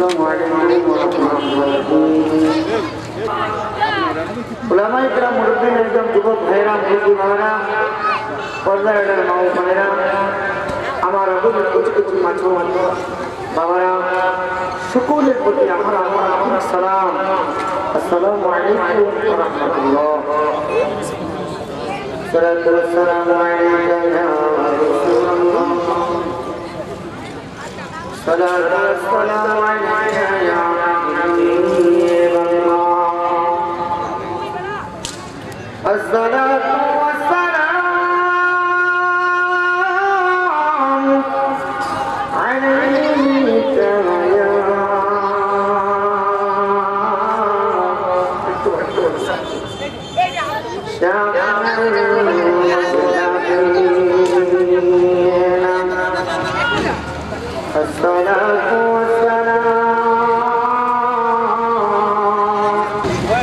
السلام عليكم ورحمة الله उलमाए किराम मुरब्बी एकदम जुबक भाईरा मुरब्बी भाईरा पर्दा एडर माओ भाईरा हमारा कुछ कुछ माचो बाबारा शुक्र प्रति हमारा सलाम अस्सलामु अलैकुम व रहमतुल्लाह सलातु वस्सलामु अलैका या रसूलल्लाह सलातु वस्सलामु अलैका या हबीबल्लाह अस्सलातु वस्सलामु अलैका या الصلاة والسلام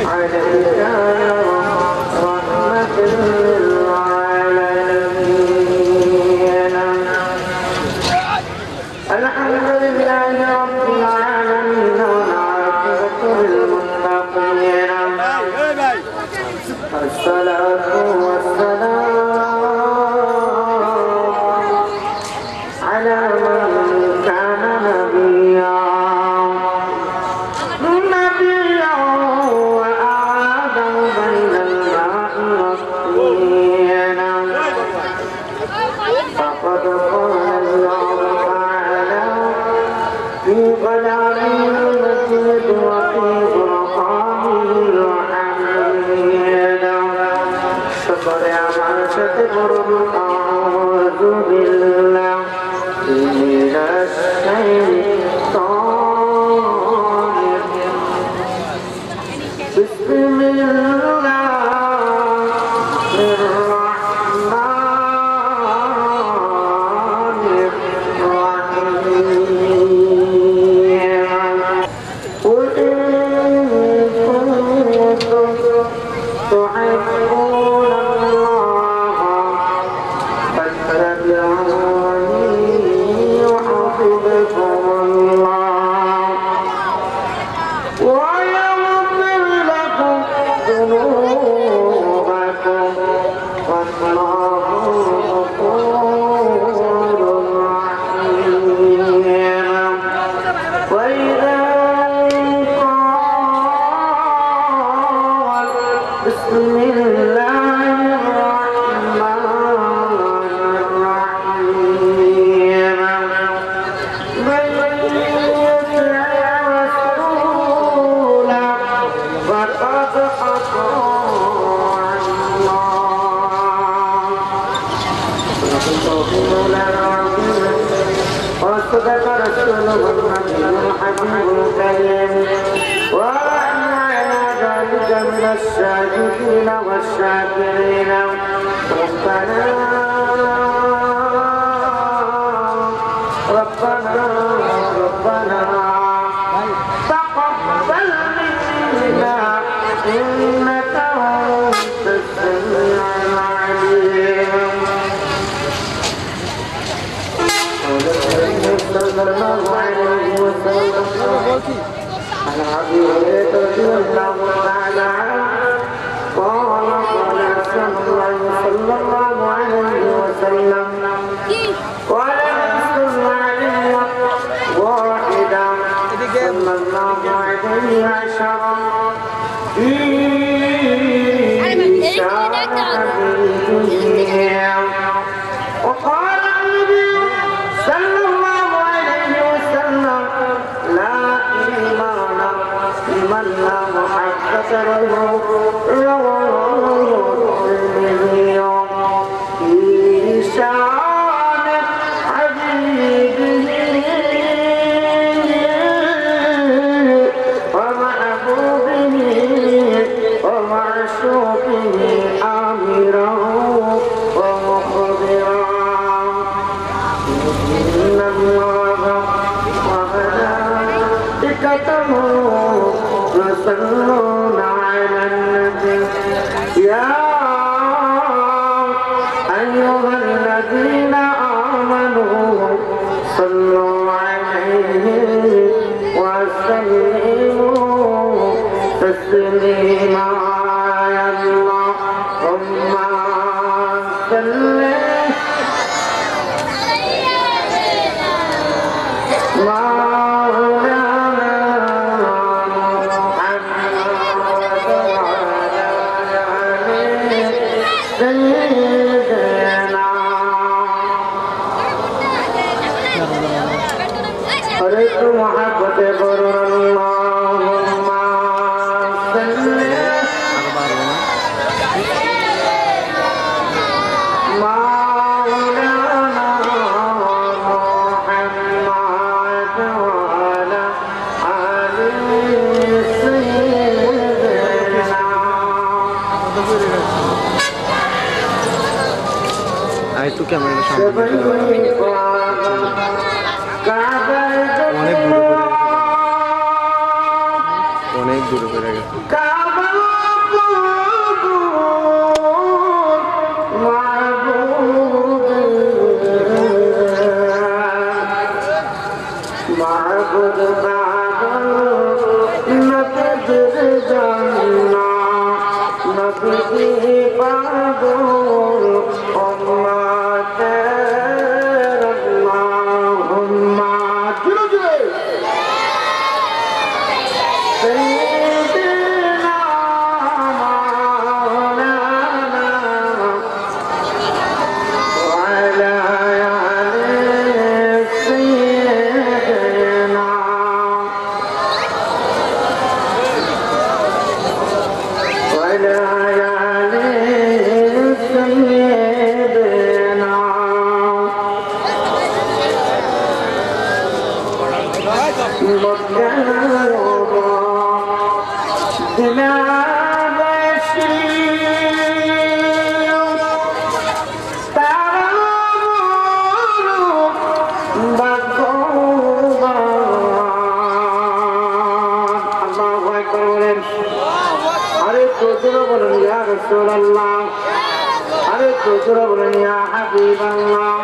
عليك يا رحمة للعالمين الحمد لله رب العالمين والعاقبة للمتقين الصلاة والسلام على من كان نبيا وأعاد بين الماء والطين فقد قال الله تعالى في كلامه المجيد وفي فرقانه الحميد شكر يا شكر أعوذ بالله من الشيطان بسم الله الرحمن الرحيم قل إن كنتم تحبون الله فاتبعوني يحببكم الله ويغفر لكم ذنوبكم والله غفور رحيم وإذا قال بسم الله الرحمن الرحيم من يطع الرسول فقد أطاع الله وصدق رسوله النبي الحبيب الكريم ونحن على ذلك من الشاهدين والشاكرين ربنا تقبل منا إنك أنت السميع العليم صلى الله عليه وسلم عن أبي هريرة رضي الله تعالى عنه قال قال صلى الله عليه وسلم قال رسول الله واحدا صلى الله عليه عشرا في شهادتهم وقال النبي صلى الله عليه وسلم لا إيمان لمن لا محبة له رواه الترمذي في شان حبيبه ومحبوبه ومعشوقه آمرا ومخبرا إن الله وملائكته يصلون على النبي يا أيها الذين آمنوا صلوا عليه وسلموا وسلموا تسليما اللهم صل محبت برور اللهم صل مولانا محمد وعلى آل سيدنا আই তো ক্যামেরাটা সামনে অনেক দূরে পড়ে গেছে अरे तो बोलिया हबीब अल्लाह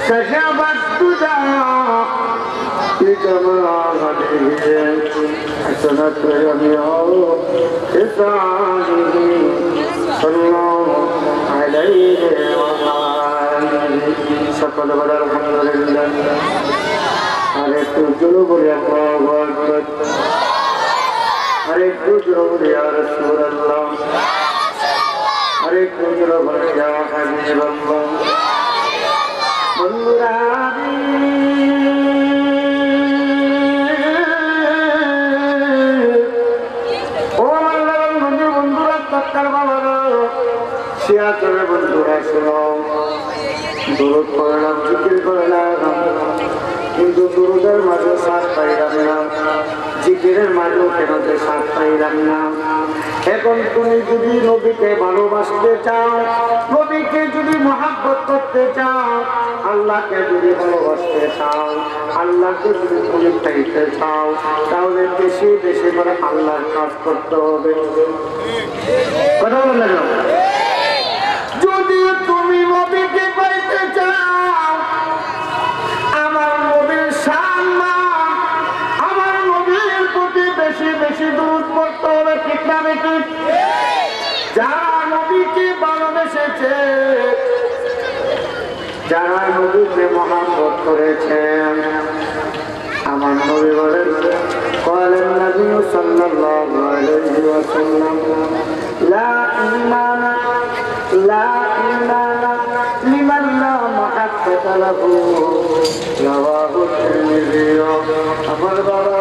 كشف الدجى بجماله حسنت جميع خصاله صلى الله عليه وآله সকল বলার আলহামদুলিল্লাহ আর একটু জোরে বলি আল্লাহু আকবার আর একটু জোরে বলি ইয়া রাসূলুল্লাহ আর একটু জোরে বলি ইয়া হাবিবাল্লাহ বন্ধুরা ও আল্লাহর বন্ধুরা তক্কার বাবারা শিয়াতের বন্ধুরা শোনো দরুদ পড়লাম জিকির করলাম কিন্তু দরুদের মাঝে সাথ পাইলাম না জিকিরের মাঝেও কেন সাথ পাইলাম না এখন তুমি যদি নবীকে ভালোবাসতে চাও নবীকে যদি মহাব্বত করতে চাও আল্লাহকে যদি ভালোবাসতে চাও আল্লাহকে যদি তুমি পাইতে চাও তাহলে বেশি বেশি করে আল্লাহর কাজ করতে হবে কথা বলেন না যদি তুমি নবীকে পাইতে চাও আমার নবীর সম্মান আমার নবীর প্রতি বেশি বেশি দরুদ পড়তে হবে ঠিক না বেশি যারা নবীকে ভালোবেসেছে যারা নবীকে মহব্বত করেছেন আমার নবী বলেন قال النبي صلى الله عليه وسلم لا إيمان لمن لا محبة له رواه الترمذي আমার বাবা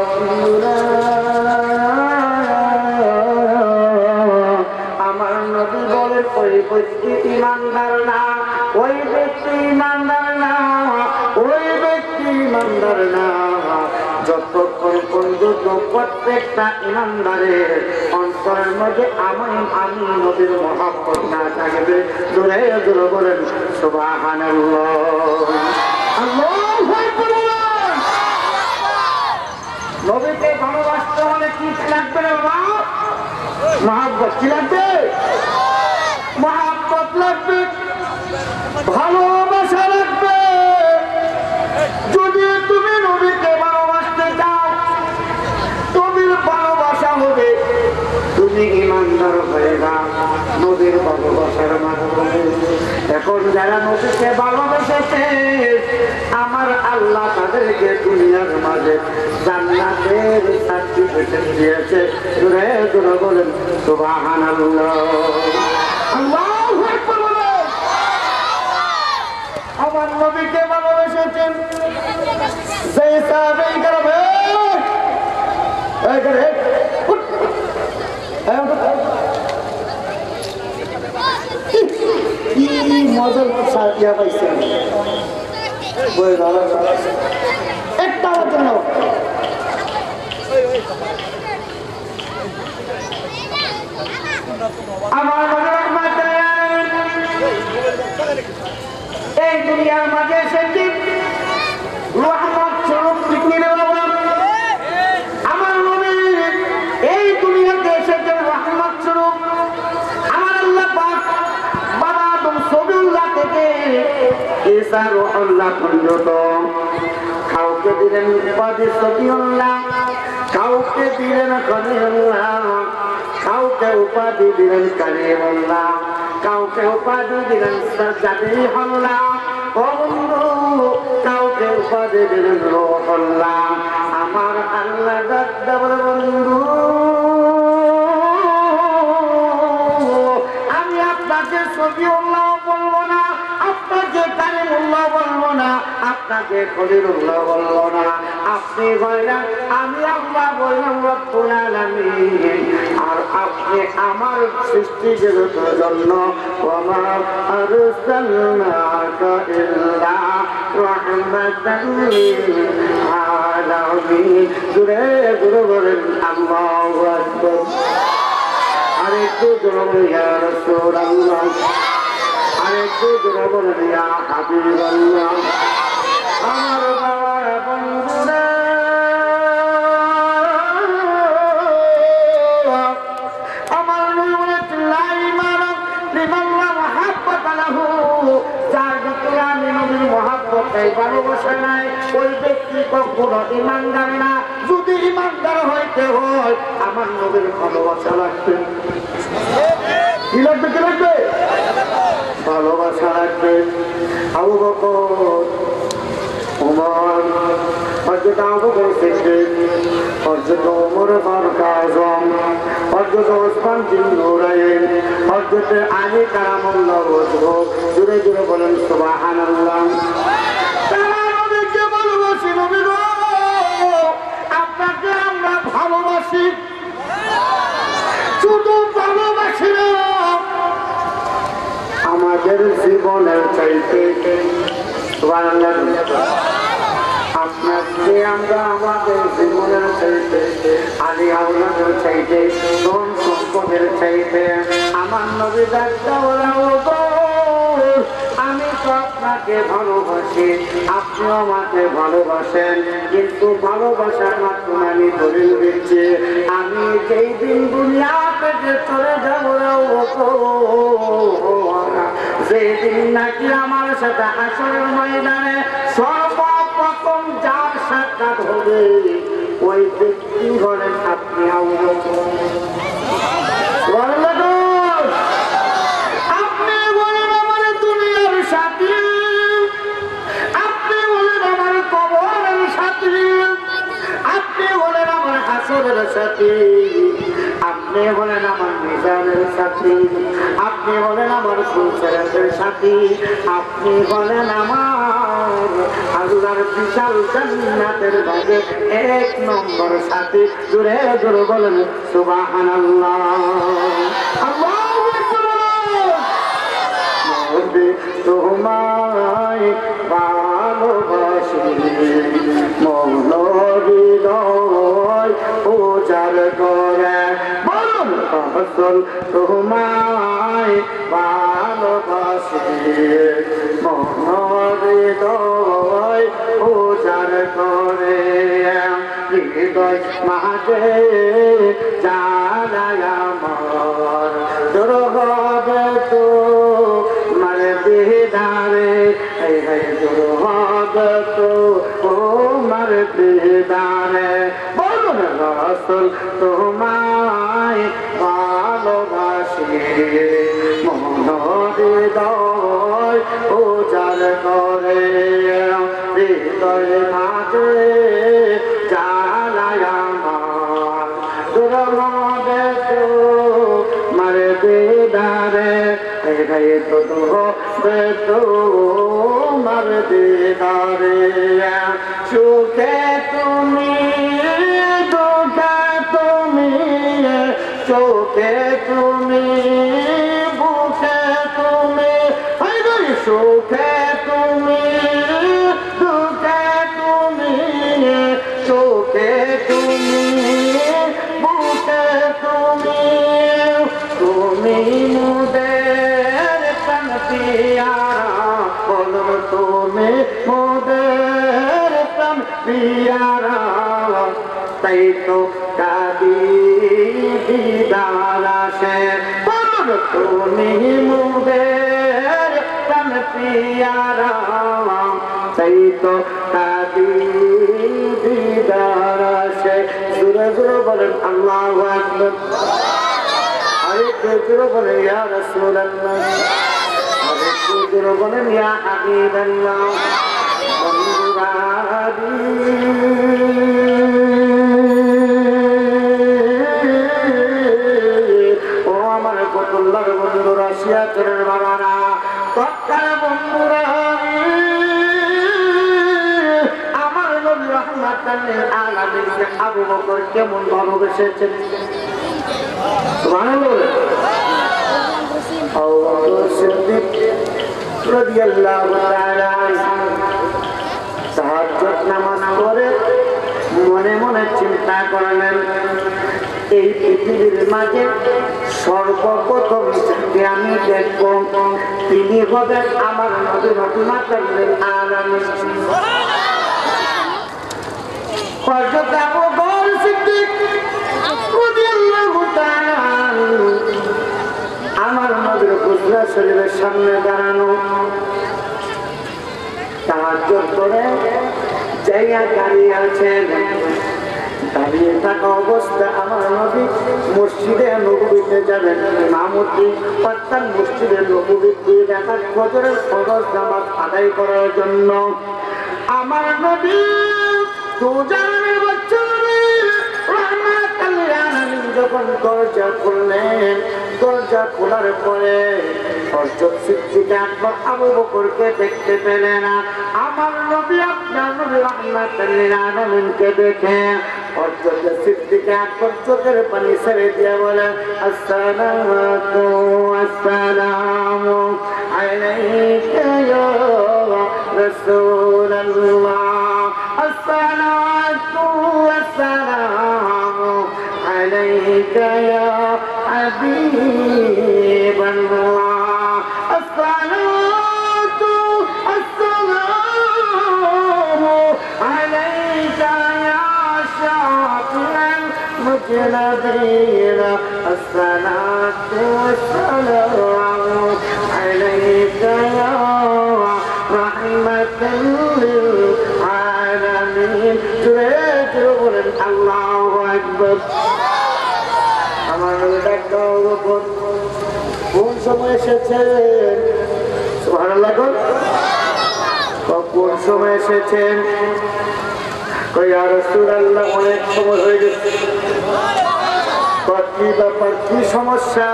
আমার নবী বলে ওই ব্যক্তি ইমানদার না ওই ব্যক্তি ইমানদার না ওই ব্যক্তি ইমানদার না যতক্ষণ পর্যন্ত প্রত্যেকটা ইমানদারের অন্তরের মধ্যে আমি নবীর মহব্বত না থাকবে জোরে জোরে বলেন সুবহানাল্লাহ আল্লাহু আকবার নবীকে ভালোবাসতে হলে কি লাগবে রে বাবা মহব্বত কি লাগবে মহব্বত লাগবে ভালোবাসা লাগবে যদি তুমি নবীকে ভালোবাসতে চাও নবীর ভালোবাসা হবে তুমি ইমানদার হয়ে না নবীর ভালোবাসার মাধ্যমে এখন যারা নবীকে ভালোবেসেছে আমার আল্লাহ তাদেরকে দুনিয়ার মাঝে জান্নাতের সার্টিফিকেট দিয়েছে জোরে জোরে বলেন সুবহানাল্লাহ আল্লাহু আকবার বলেন আমার নবীকে ভালোবেসেছেন যেই সাহাবায়ে کرام মজার সাথিয়া পাইছে বই ভালো একটা জন্য আমার এই দুনিয়ার মাঝে এসেছি রহমত স্বরূপ পৃথিবীর বাবা আমার নবী এই দুনিয়াতে এসেছেন রহমত স্বরূপ আমার আল্লাহ পাক বাবা আদম সবিউল্লাহ থেকে ঈসা রুহুল্লাহ পর্যন্ত কাউকে দিলেন উপাধি সবিউল্লাহ কাউকে দিলেন খলিলুল্লাহ কাউকে উপাধি দিলেন কালিমুল্লাহ কাউকে উপাধি দিলেন জাবিহুল্লাহ ও বন্ধু কাউকে উপাধি দিলেন রূহুল্লাহ আমার আল্লাহ দাদা বন্ধু আমি আপনাকে সবিউল্লাহ বলবো না আপনাকে কালিমুল্লাহ বলবো না আপনাকে খলিলুল্লাহ বলবো না আপনি বললেন আমি আল্লাহ বললাম রব্বুল আলামিন আর আপনি আমার সৃষ্টি জগতের জন্য ওয়া আরসালনাকা ইল্লা রাহমাতাল লিল আলামিন জোরে জোরে বলেন আল্লাহু আকবার আরেকটু জোরে ইয়া রাসূলুল্লাহ আরেকটু জোরে বলেন ইয়া হাবিবাল্লাহ আমার বাবা বন্ধুরা আমার মহাব্বত কথায় ভালোবাসা নাই, ওই ব্যক্তি কখনো ইমানদার না। যদি ইমানদার হইতে হয় আমার নবীর ভালোবাসা লাগবে। কি লাগবে? কি লাগবে? ভালোবাসা লাগবে। আবু বকর, ওমর, হযরত আবু বকর সিদ্দিক, হযরত ওমর ফারুক আযম, হযরত ওসমান বিন নুরাইন, হযরত আলী কারামাল্লাহু ওয়াজহু, জোরে জোরে বলেন সুবহানাল্লাহ। তারা নবীকে ভালোবাসি। নবী গো, আপনাকে আমরা ভালোবাসি, শুধু ভালোবাসি না, আমাদের জীবনের চাইতে আপনাকে আমরা আমাদের জীবনের চাইতে, আলী আওলাদের চাইতে, ধন সম্পদের চাইতে আমার নবী ডাক্তার আমি তো আপনাকে ভালোবাসি, আপনিও আমাকে ভালোবাসেন, কিন্তু ভালোবাসার মাধ্যমে আমি দলিল দিচ্ছি, আমি যেই দিন দুনিয়া থেকে চলে যাবো যেদিন নাকি আমার সাথে হাসরের ময়দানে সর্বপ্রথম যার সাক্ষাৎ হবে ওই ব্যক্তি হলেন আপনি। আপনি বলেন আমার দুনিয়ার সাথী, আপনি বলেন আমার কবরের সাথী, আপনি বলেন আমার হাসরের সাথী, আপনি বলেন আমার মিজানের সাথী, আপনি বলেন আমার ফুলসেরাতের সাথী, আপনি বলেন আমার আল্লাহর বিশাল জান্নাতের ভাগে 1 নম্বর সাথী। জোরে জোরে বলেন সুবহানাল্লাহ। আল্লাহু আকবার। নবী তোমায় ভালোবাসি, মন হৃদয় উজাড় করে, বলুন রাসূল তোমায় ভালোবাসি, মন হৃদয় উজাড় করে, হৃদয় মাঝে জানায় আমার দুর্গবে তো মারে দিদারে, দুর্গবে তো ও মারে দিদারে, বলুন রাসূল তোমায় ভালোবাসি, মন হৃদয় উজাড় করে, হৃদয় মাঝে জানায় আমার দুর্গবে তো মারে দিদারে, তো মার দিদারে, সুখে তুমি দুঃখে তুমি, চোখে তুমি বুকে তুমি, সুখে তুমি দুঃখে তুমি, চোখে তুমি বুকে তুমি, তুমি মোদের প্রাণ পিয়ারা, বলো তুমি মোদের প্রাণ পিয়ারা, তাই তো কাঁদি দিদার আসে, বলো তুমি মোদের প্রাণ পিয়ারা, তাই তো কাঁদি দিদার আসে। জোরে জোরে বলেন আল্লাহু আকবার। আরেকটু জোরে বলেন ইয়া রাসূলুল্লাহ, আরেকটু জোরে বলেন ইয়া হাবিবাল্লাহ। ও আমার কতুল্লার বন্ধুরা, সিয়াচরের বাবারা, তৎকাল বন্ধুরা, আমার নবী রাহমাতাল লিল আলামিনকে আবু বকর কেমন ভালোবেসেছেন, সুবহানাল্লাহ। আবু বকর সিদ্দিক রাদিয়াল্লাহু তাআলা তাহাজ্জুদ নামাজ পড়ে মনে মনে চিন্তা করলেন, এই পৃথিবীর মাঝে সর্বপ্রথম যাকে আমি দেখব তিনি হবেন আমার নবী রাহমাতাল লিল আলামিন। হযরত আবু বকর সিদ্দিক রাদিয়াল্লাহু তাআলা আমার নবীর হুজরা শরীফের সামনে দাঁড়ানো, তাহাজ্জুদ করে জায়গা দাঁড়িয়ে আছেন। দাঁড়িয়ে থাকা অবস্থা আমার নবী মসজিদে নববীতে যাবেন ইমামতি অর্থাৎ মসজিদে নববীর 2 রাকাত ফজরের ফরজ নামাজ আদায় করার জন্য। আমার নবী দুজানের বছর যখন দরজা খুললেন, দরজা খোলার পরে হযরত সিদ্দিক আকবর আবু বকরকে দেখতে পেলেন না। আমার নবী আপনার নবী রাহমাতুল লিল আলামিনকে দেখে হযরত সিদ্দিক আকবর চোখের পানি ছেড়ে দিয়ে বলেন আসসালামু আলাইকা ইয়া রাসূলুল্লাহ, আসসালাতু ওয়াসসালামু আলাইকা ইয়া হাবিবাল্লাহ, আসসালাতু ওয়াসসালামু আলাইকা ইয়া শাফি'আল মুজনাবিন, আসসালাতু ওয়াসসালামু আলাইকা ইয়া রাহমাতাল লিল আলামিন। জোরে জোরে বলেন আল্লাহু আকবার। আমার কোন সময় এসেছেন? সুবহানাল্লাহ। কোন সময় এসেছেন? ইয়া রাসূলুল্লাহ অনেক সময় হয়ে গেছে। কি ব্যাপার, কি সমস্যা?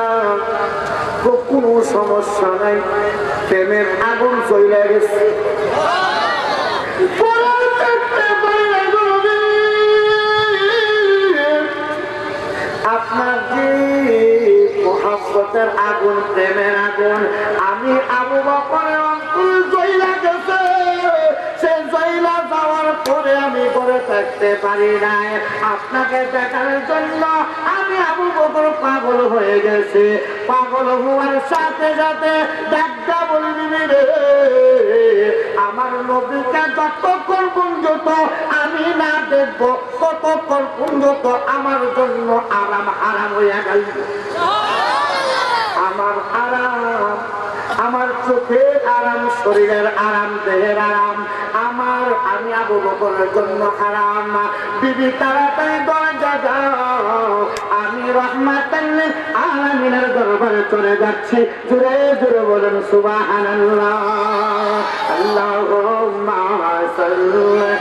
কোনো সমস্যা নাই, প্রেমের আগুন চলে গেছে। আপনার যে মহব্বতের আগুন, প্রেমের আগুন, আমি আবু বকরের অন্তর জ্বলা গেছে। সে জ্বলা যাওয়ার পরে আমি ঘরে থাকতে পারি নাই। আপনাকে দেখার জন্য আমি আবু বকর পাগল হয়ে গেছি। পাগল হওয়ার সাথে সাথে ডাক্তা বলে দিবি রে, আমার নবীকে যতক্ষণ পর্যন্ত আমি না দেখবো ততক্ষণ পর্যন্ত আমার জন্য আরাম হারাম হইয়া গেল। আমার আরাম, আমার চোখের আরাম, শরীরের আরাম, দেহের আরাম আমি আবু বকরের জন্য হারাম। বিবি তাড়াতাড়ি দরজা দাও, আমি রাহমাতাল লিল আলামিনের দরবারে চলে যাচ্ছি। জোরে জোরে বলেন সুবহানাল্লাহ। আল্লাহুম্মা সাল্লি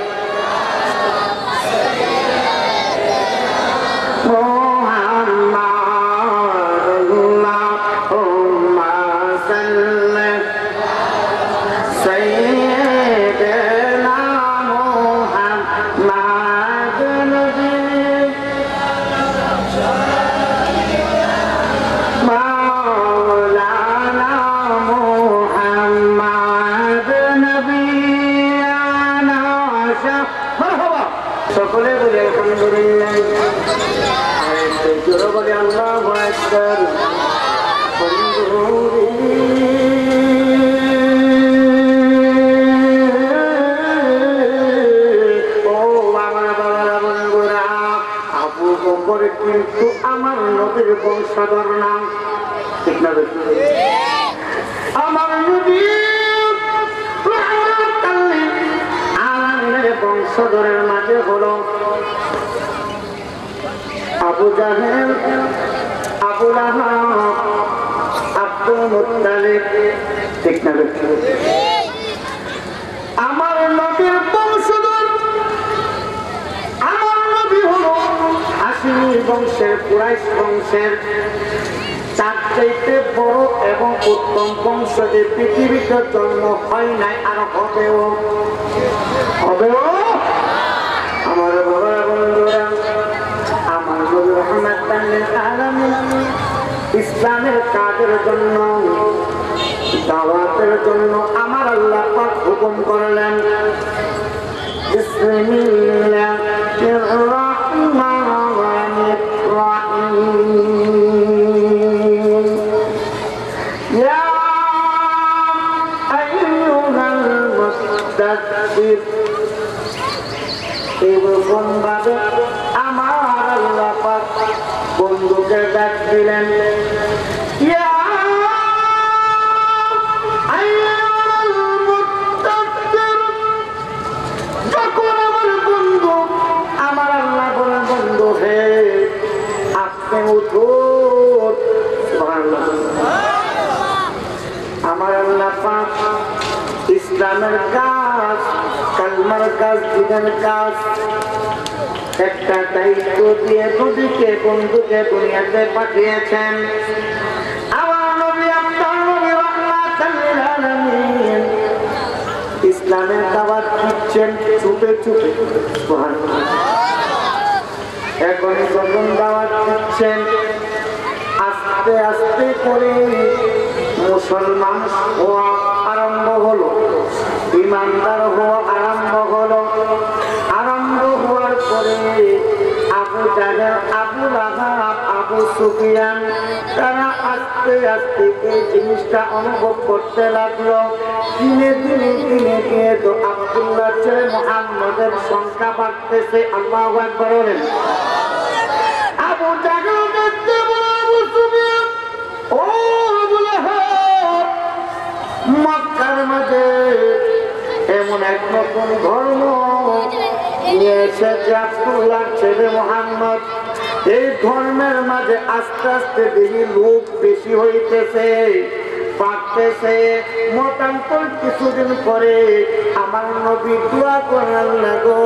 সকলে বলে আলহামদুলিল্লাহ। বলে আল্লাহু আকবার। ও আমার বাবারা বন্ধুরা, আবু বকর কিন্তু আমার নবীর বংশধর নাম, ঠিক না? আমার নবী বংশধরের মাঝে হলো আবু জাহেল, আবু লাহাব, আব্দুল মুত্তালিব, ঠিক না? আমার নবীর বংশধর, আমার নবী হলো হাশিমি বংশের, কুরাইশ বংশের। তার চাইতে বড় এবং উত্তম বংশ যে পৃথিবীতে জন্ম হয় নাই, আর হবেও। আমার বাবা বন্ধুরা, আমার নবী রাহমাতাল লিল আলামিন ইসলামের কাজের জন্য, দাওয়াতের জন্য আমার আল্লাহ পাক হুকুম করলেন বিসমিল্লাহির রহমানির রহিম। ইয়া আইয়ুহাল মুদাদ্দির, এরকম ভাবে আমার আল্লাহ পাক বন্ধুকে ডাক দিলেন, ইয়া আইয়ুহাল মুদাদ্দির আপনি উঠুন। সুবহানাল্লাহ। আমার আল্লাহ পাক ইসলামের কাজ, কালমার কাজ, দিনের কাজ একটা দায়িত্ব দিয়ে নবীকে বন্ধুকে দুনিয়াতে পাঠিয়েছেন। আমার নবী আপনার নবী রাহমাতাল লিল আলামিন ইসলামের দাওয়াত দিচ্ছেন চুপে চুপে। সুবহানাল্লাহ। এখন যখন দাওয়াত দিচ্ছেন আস্তে আস্তে করে মুসলমান হওয়া আরম্ভ হলো, ইমানদার হওয়া আরম্ভ হলো। আরম্ভ হওয়ার পরে আবু জাহেল, আবু লাহাব, আবু সুফিয়ান তারা আস্তে আস্তে এই জিনিসটা অনুভব করতে লাগলো। দিনে দিনে দিনে দিনে তো আব্দুল্লাহ ছেলে মুহাম্মদের সংখ্যা বাড়তেছে। আল্লাহু আকবার বলেন। আবু জাহেল দেখতে বলে, আবু সুফিয়ান, ও আবু লাহাব, মক্কার মাঝে এমন এক নতুন ধর্ম নিয়ে এসেছে আব্দুল্লাহ ছেলে মুহাম্মদ। এই ধর্মের মাঝে আস্তে আস্তে দেখি লোক বেশি হইতেছে, বাড়তেছে। মতান্তর কিছুদিন পরে আমার নবী দোয়া করেন না গো,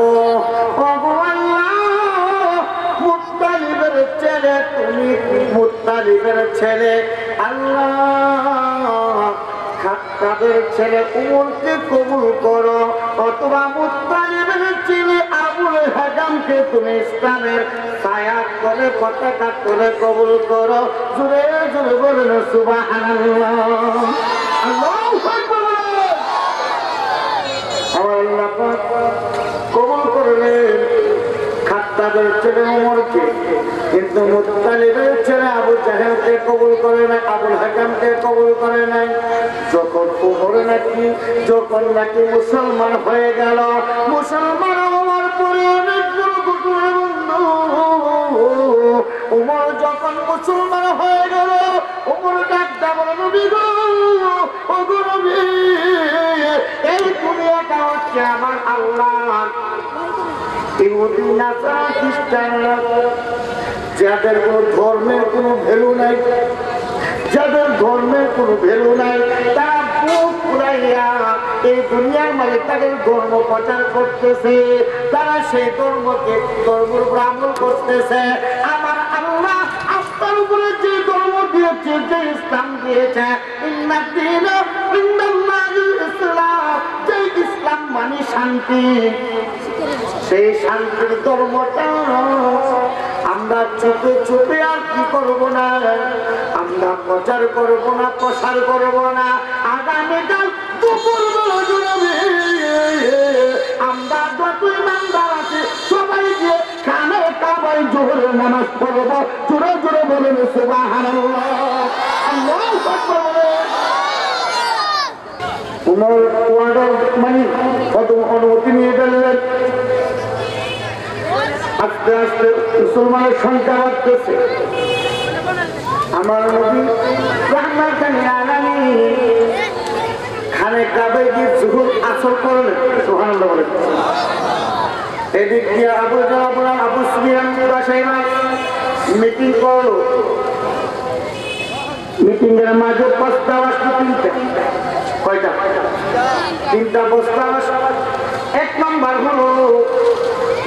মুত্তালিবের ছেলে তুমি, মুত্তালিবের ছেলে আল্লাহ খাত্তাবের ছেলে উমরকে কবুল করো, অথবা মুত্তালিবের ছেলে আবুল হাকামকে তুমি ইসলামের ছায়া করে পতাকা করে কবুল করো। জোরে জোরে বলেন সুবহানাল্লাহ। আল্লাহু আকবার। আমার আল্লাহ পাক কবুল করলেন খাত্তাবের ছেলে উমরকে, কিন্তু মুত্তালিবের ছেলে আবু জাহেলকে কবুল করে নাই, আবুল হাকামকে কবুল করে নাই। যখন উমর নাকি মুসলমান হয়ে গেল, মুসলমান হওয়ার পরে অনেক বড় ঘটনা বন্ধু। উমর যখন মুসলমান হয়ে গেল, উমর ডাকটা বলে, নবী গো, ও গো নবী, এই দুনিয়াটা হচ্ছে আমার আল্লাহ। ইহুদি, নাসারা, খ্রিস্টানরা যাদের কোনো ধর্মের কোনো ভ্যালু নাই, যাদের ধর্মের কোনো ভ্যালু নাই, তারা বুক ফুলাইয়া এই দুনিয়ার মাঝে তাদের ধর্ম প্রচার করতেছে। তারা সেই ধর্মকে ধর্মের উপর আমল করতেছে। আমার আল্লাহ আপনার উপরে যে ধর্ম দিয়েছে, যে ইসলাম দিয়েছে, ইসলাম, যে ইসলাম মানে শান্তি, সেই শান্তির ধর্মটা আমরা চুপে চুপে আর কি করবো না, আমরা প্রচার করবো না, প্রসার করবো না। আগামীকাল দুপুর বেলা জুড়বে আমরা যত ইমানদার আছে সবাই গিয়ে খানে কাবাই জোহরে নামাজ পড়বো। জোরে জোরে বলেন সুবহানাল্লাহ। আল্লাহু আকবার। উমর ওয়ার্ডার মানে কত অনুমতি নিয়ে গেলেন। আস্তে আস্তে মুসলমানের সংখ্যা বাড়তেছে। আমার নবী রাহমাতাল লিল আলামিন খানে কাবায় গিয়ে যুহুর আসর করলেন। সুবহানাল্লাহ বলেন। এদিক দিয়ে আবু জাহল, আবু সুফিয়ান কুরাইশরা মিটিং করলো। মিটিং এর মাঝে প্রস্তাব আসলো তিনটা। কয়টা? তিনটা প্রস্তাব আসলো। এক নম্বর হলো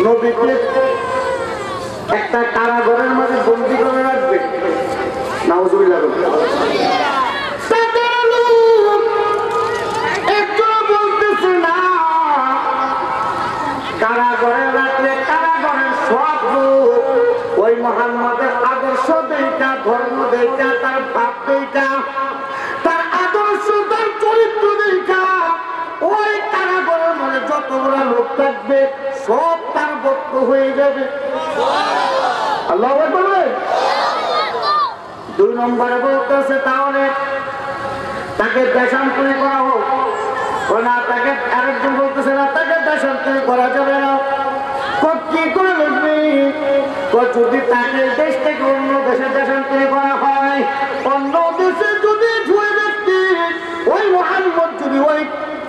নবীকে একটা কারাগারের মাঝে বন্দী করে রাখবে। নাউজুবিল্লাহ। একজন বলতেছে না, কারাগারে রাখলে কারাগারের সব লোক ওই মুহাম্মদের আদর্শ দেখা, ধর্ম দেখা, তার ভাব দেখা, তার আদর্শ, তার চরিত্র দেখা ওই কারাগারের মানে যতগুলা লোক থাকবে সব তার ভক্ত হয়ে যাবে। আল্লাহু আকবার। দুই নম্বরে বলতেছে তাহলে তাকে দেশান্তরী করা হোক। না, তাকে আরেকজন বলতেছে না, তাকে দেশান্তরী করা যাবে না। কি করে লিখবি? যদি তাকে দেশ থেকে অন্য দেশে দেশান্তরী করা হয়, অন্য দেশে যদি ছুঁয়ে ব্যক্তি ওই মুহাম্মদ যদি ওই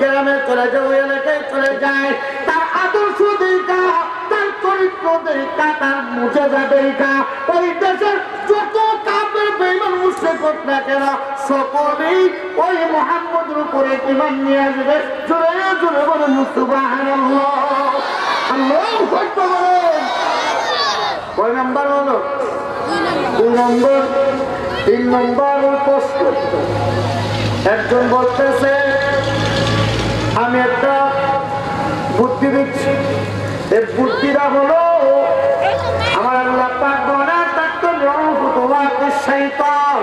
গ্রামে চলে যায়, ওই এলাকায় চলে যায়, তার আদর্শ দেখা, তার চরিত্র দেখা, তার মুজেজা দেখা ওই দেশের যত কাফের বেঈমান মুশরিক হোক না কেন সকলেই ওই মুহাম্মদের উপরে ঈমান নিয়ে আসবে। জোরে জোরে বলেন সুবহানাল্লাহ। আল্লাহু আকবার। কয় নাম্বার হলো? 2 নম্বর। 3 নম্বর প্রশ্ন, একজন বলতেছে আমি একটা বুদ্ধি দিচ্ছি, এই বুদ্ধিটা হলো আমার আল্লাহ পাক বলে তোমাকে শয়তান,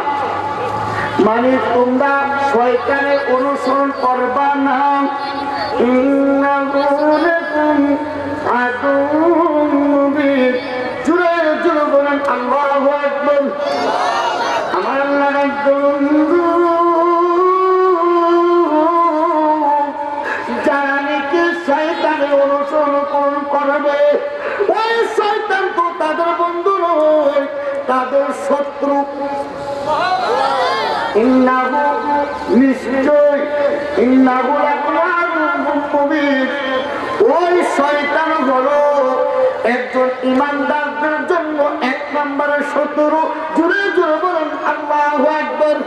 মানে তোমরা শয়তানের অনুসরণ করবা না। জুড়ে জুড়ে বলেন আল্লাহু আকবার। আমার আল্লাহ যারা নাকি শয়তানের অনুসরণ করবে ওই শয়তান তো তাদের বন্ধু নয়, তাদের শত্রু। নিশ্চয় ওই শয়তান হলো একজন ইমানদারদের জন্য 1 নম্বরের শত্রু। জুড়ে জুড়ে বলেন আল্লাহু আকবার।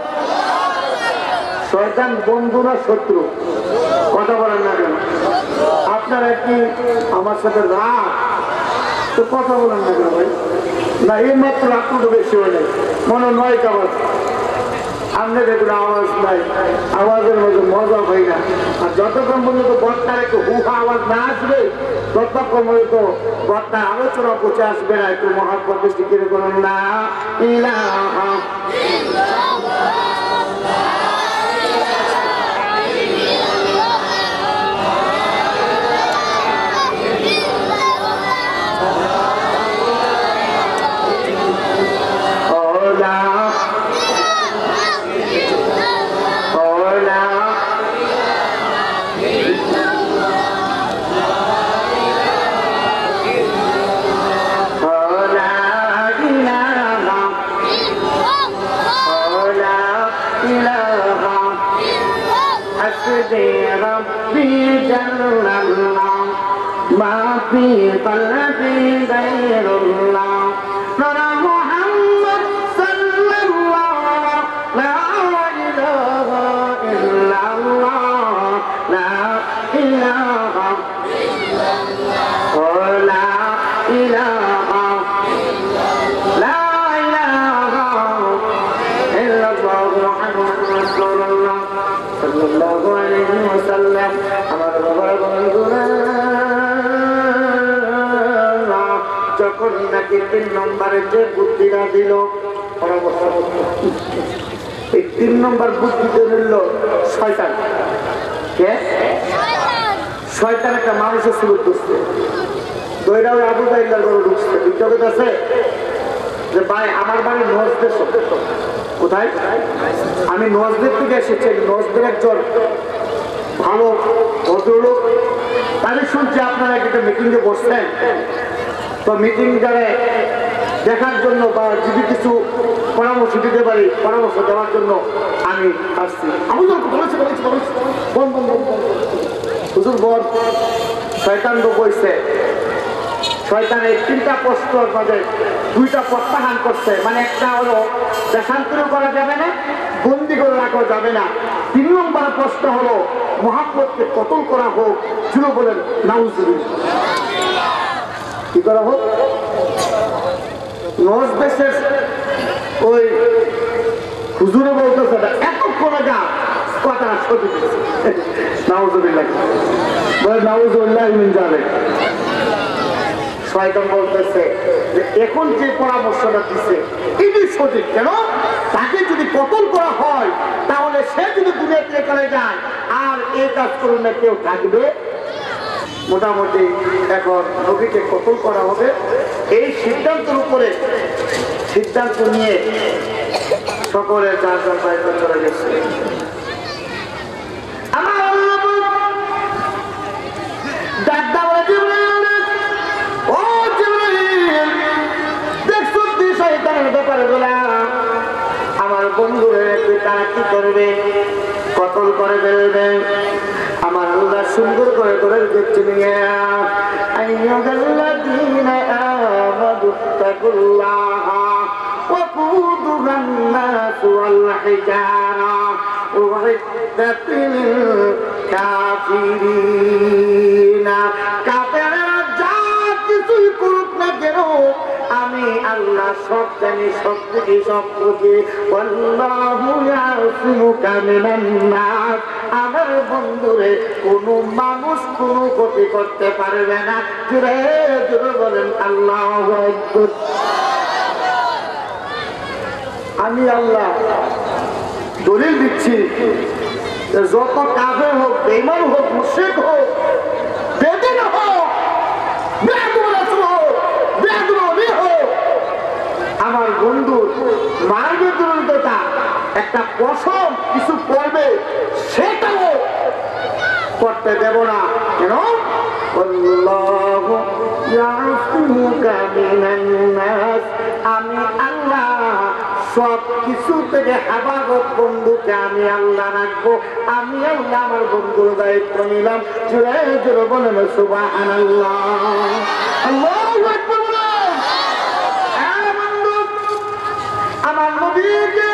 শয়তান বন্ধু না শত্রু? কথা বলেন না কেন? আপনারা কি আমার সাথে রাগ তো কথা বলেন না কেন ভাই? না এই মাত্র আপনার বেশি হলে মনে নয় কাবার আপনাদের কোনো আওয়াজ নাই, আওয়াজের মধ্যে মজা হয় না। আর যতক্ষণ পর্যন্ত বক্তার একটু হুহা আওয়াজ না আসবে ততক্ষণ পর্যন্ত বক্তার আলোচনা পৌঁছে আসবে না। একটু মহাব্বতে জিকির করুন না ইলাহা ما في قلبي غير الله نرى محمد صلى الله لا إله إلا الله لا إله إلا الله لا إله لا إله إلا الله محمد رسول الله صلى الله عليه وسلم আমার বাবার বন্ধুরা যখন নাকি 3 নম্বরে যে বুদ্ধিটা দিল এই 3 নম্বর বুদ্ধিতে দিল শয়তান। কে? শয়তান একটা মানুষের সুরত করছে, দইরাও আবু জাহেলের ঘরে ঢুকছে। বিজ্ঞাপন আছে যে ভাই আমার বাড়ি নজদের সাথে। কোথায়? আমি নজদের থেকে এসেছি। নজদের একজন ভালো ভদ্রলোক, তাহলে শুনছি আপনারা একটা মিটিংয়ে বসছেন, তো মিটিং দেখার জন্য বা যদি কিছু পরামর্শ দিতে পারি পরামর্শ দেওয়ার জন্য আমি আসছি। হুজুর বল শয়তান তো বইছে, শয়তানের 3টা প্রশ্নের মধ্যে 2টা প্রত্যাখ্যান করছে। মানে একটা হলো দেশান্তর করা যাবে না, বন্দি করে রাখা যাবে না। 3 নম্বর প্রশ্ন হলো মুহাম্মদকে কতল করা হোক। শুরু বলেন নাউজুবিল্লাহ। কি করা হোক? নজ দেশের ওই হুজুরে বলতেছে এতক্ষণ যা কথা সত্যি নাউজুবিল্লাহ বলে নাউজুবিল্লাহ মিন যাবে। শয়তান বলতেছে যে এখন যে পরামর্শটা দিচ্ছে এটি সঠিক। কেন? তাকে যদি কতল করা হয় তাহলে সে যদি দুনিয়া থেকে চলে যায় আর এই কাজ করুন না কেউ থাকবে। মোটামুটি এখন নবীকে কতল করা হবে এই সিদ্ধান্তের উপরে সিদ্ধান্ত নিয়ে সকলে যার যার বাড়িতে চলে গেছে। আমার বন্ধুরা তারা কি করবে? কতল করে ফেলবে। আমার আল্লাহ সুন্দর করে করে দেখছে নিয়ে وقودها الناس والحجارة أعدت للكافرين কাফেররা যা কিছুই করুক না কেন আমি আল্লাহ সব জানি, সব বুঝি, সব বুঝি। আল্লাহু ইয়াসিমুকা মিনান নাস, আমার বন্ধুরে কোনো মানুষ কোনো ক্ষতি করতে পারবে না। জোরে জোরে বলেন আল্লাহু আকবার। আমি আল্লাহ দলিল দিচ্ছি, যত কাফের হোক, বেঈমান হোক, মুশরিক হোক, বেদিন হোক, বেয়াদব রাসূল হোক, বেয়াদব ওলি হোক, আমার বন্ধু মারবে দুরন্ততা, একটা কসম কিছু করবে সেটাও করতে দেব না। কেন? আল্লাহু ইয়াসিমুকা মিনান নাস, আমি আল্লাহ সব কিছু থেকে হেফাজত বন্ধুকে আমি আল্লাহ রাখবো। আমি আল্লাহ আমার বন্ধুর দায়িত্ব নিলাম। জোরে জোরে বলেন সুবহানাল্লাহ। আল্লাহু আকবার বলেন। আমার নবীকে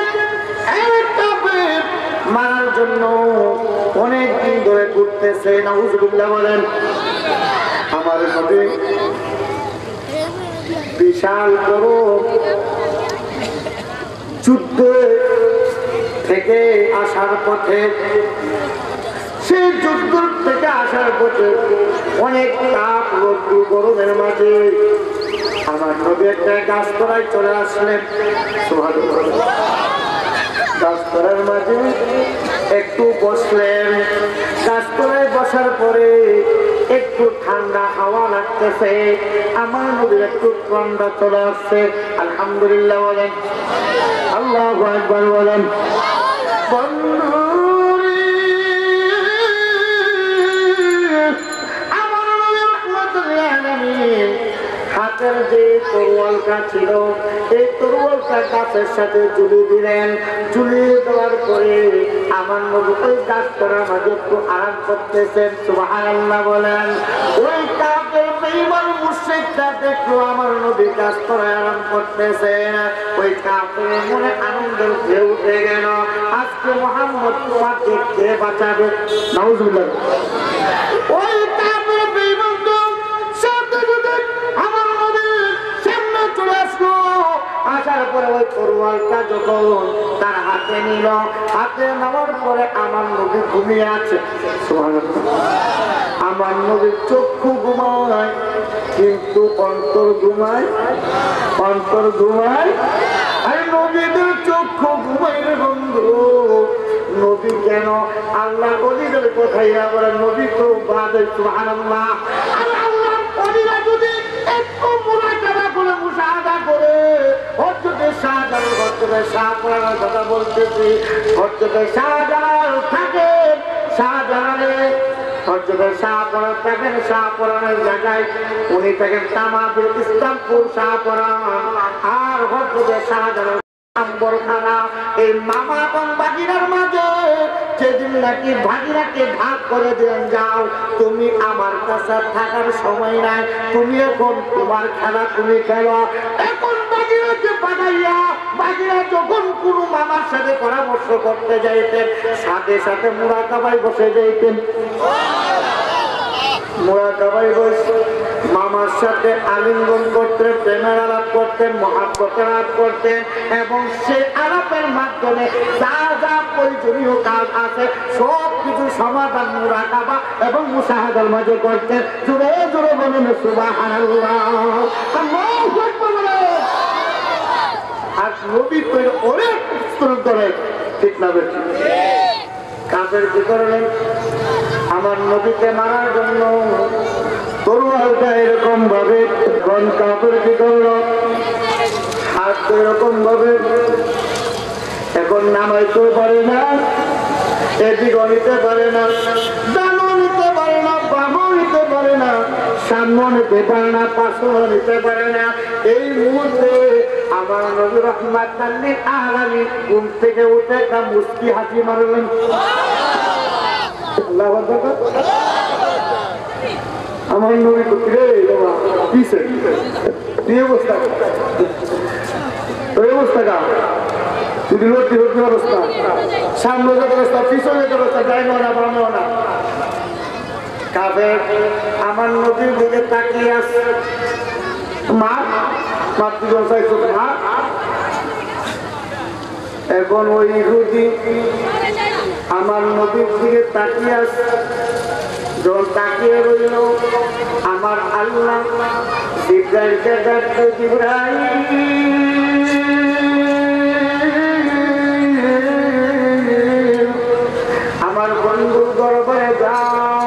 মারার জন্য অনেক দিন ধরে ঘুরতেছে, নাউজুবিল্লাহ বলেন। আমার নবী বিশাল বড় যুদ্ধ থেকে আসার পথে, সেই যুদ্ধ থেকে আসার পথে অনেক তাপ রোদ্দুর গরমের মাঝে আমার নবী একটা গাছতলায় চলে আসলেন। সুবহানাল্লাহ। গাছতলার মাঝে একটু বসলেন। গাছতলায় বসার পরে একটু ঠান্ডা হাওয়া লাগতেছে, আমার নবীর একটু ঠান্ডা চলে আসছে। আলহামদুলিল্লাহ বলেন, আল্লাহু আকবার বলেন। হাতের যে তরোয়ালটা ছিল, এই তরোয়ালটা গাছের সাথে ঝুলিয়ে দিলেন। ঝুলিয়ে দেওয়ার পরে আমার নবী ওই গাছটার মাঝে একটু আরাম করতেছেন। সুবহানাল্লাহ বলেন। ওই কাফের বেঈমান মুশরিকটা দেখলো আমার নবী গাছটায় আরাম করতেছেন। ওই কাফের মনে আনন্দের ঢেউ উঠে গেল, আজকে মুহাম্মদ তোমাকে কে বাঁচাবে? নাউজুবিল্লাহ। ওই কাফের বেঈমান আসার পরে ওই তরোয়ালটা যখন তার হাতে নিল, হাতে নেওয়ার পরে আমার নবী ঘুমিয়ে আছে। আমার নবীর চক্ষু ঘুমায় কিন্তু অন্তর ঘুমায়, অন্তর ঘুমায়। আর নবীদের চক্ষু ঘুমায় রে বন্ধু। নবী কেন? আল্লাহ ওলিদের কথাই বলে, নবী তো বাদে। সুবহানাল্লাহ। আল্লাহ ওলিরা যদি একটু মুরাকাবা করে, মুশাহাদা করে, হযরতে শাহজালাল, হযরতে শাহপরানের কথা বলতেছি, হযরতে শাহজালাল থাকেন শাহজালালে, হযরতে শাহপরান থাকেন শাহপরানের জায়গায়, উনি থাকেন তামাবিল ইসলামপুর শাহপরান। আর হযরতে শাহজালাল আম্বরখানা, এই মামা এবং বাগিরার মাঝে যেদিন নাকি ভাগিরাকে ভাগ করে দিলেন, যাও তুমি আমার কাছে থাকার সময় নাই, তুমি এখন তোমার খেলা তুমি খেলো। এখন বাগিরাকে পাঠাইয়া বাগিরা যখন কোন মামার সাথে পরামর্শ করতে যাইতেন, সাথে সাথে মুরাকাবায় বসে যাইতেন। মুরাকাবায় বসে মামার সাথে আলিঙ্গন করতেন, প্রেমের আলাপ করতেন, মহাব্বতের আলাপ করতেন, এবং সেই আলাপের মাধ্যমে যা যা প্রয়োজনীয় কাজ আছে সব কিছু সমাধান মুরাকাবা এবং মুশাহাদার মাঝে করতেন। জোরে জোরে বলেন সুবহানাল্লাহ। আল্লাহু আকবার বলেন। আর নবী তো অনেক স্তর করে, ঠিক না বেশি? কাফের কি করলেন? আমার নবীকে মারার জন্য তরোয়ালটা এরকম ভাবে, কোন কাফের কি করলো? হাত তো এরকম ভাবে, এখন নামাইতেও পারে না, এদিকও নিতে পারে না, ডানও নিতে পারে না, বামও নিতে পারে না, সামনেও নিতে পারে না, পাশেও নিতে পারে না। এই মুহূর্তে আমার নবী রাহমাতাল লিল আলামিন ঘুম থেকে উঠে একটা মুস্কি হাসি মারলেন। আল্লাহু আকবার। আমার নবী তো রে বাবা পিছে কি অবস্থা? ওই অবস্থা গা যদি লড়তি লড়তি অবস্থা সামনে যেতে অবস্থা পিছনে যেতে অবস্থা যাইও না বামেও না কাফের আমার নদীর দিকে তাকিয়ে আসছে মা মাতৃজন চাইছো মা এখন ওই ইহুদি আমার নদীর দিকে তাকিয়ে আসছে যখন তাকিয়ে রইল আমার আল্লাহ জিব্রাইলকে ডাকতে জিব্রাইল আমার বন্ধুর দরবারে যাও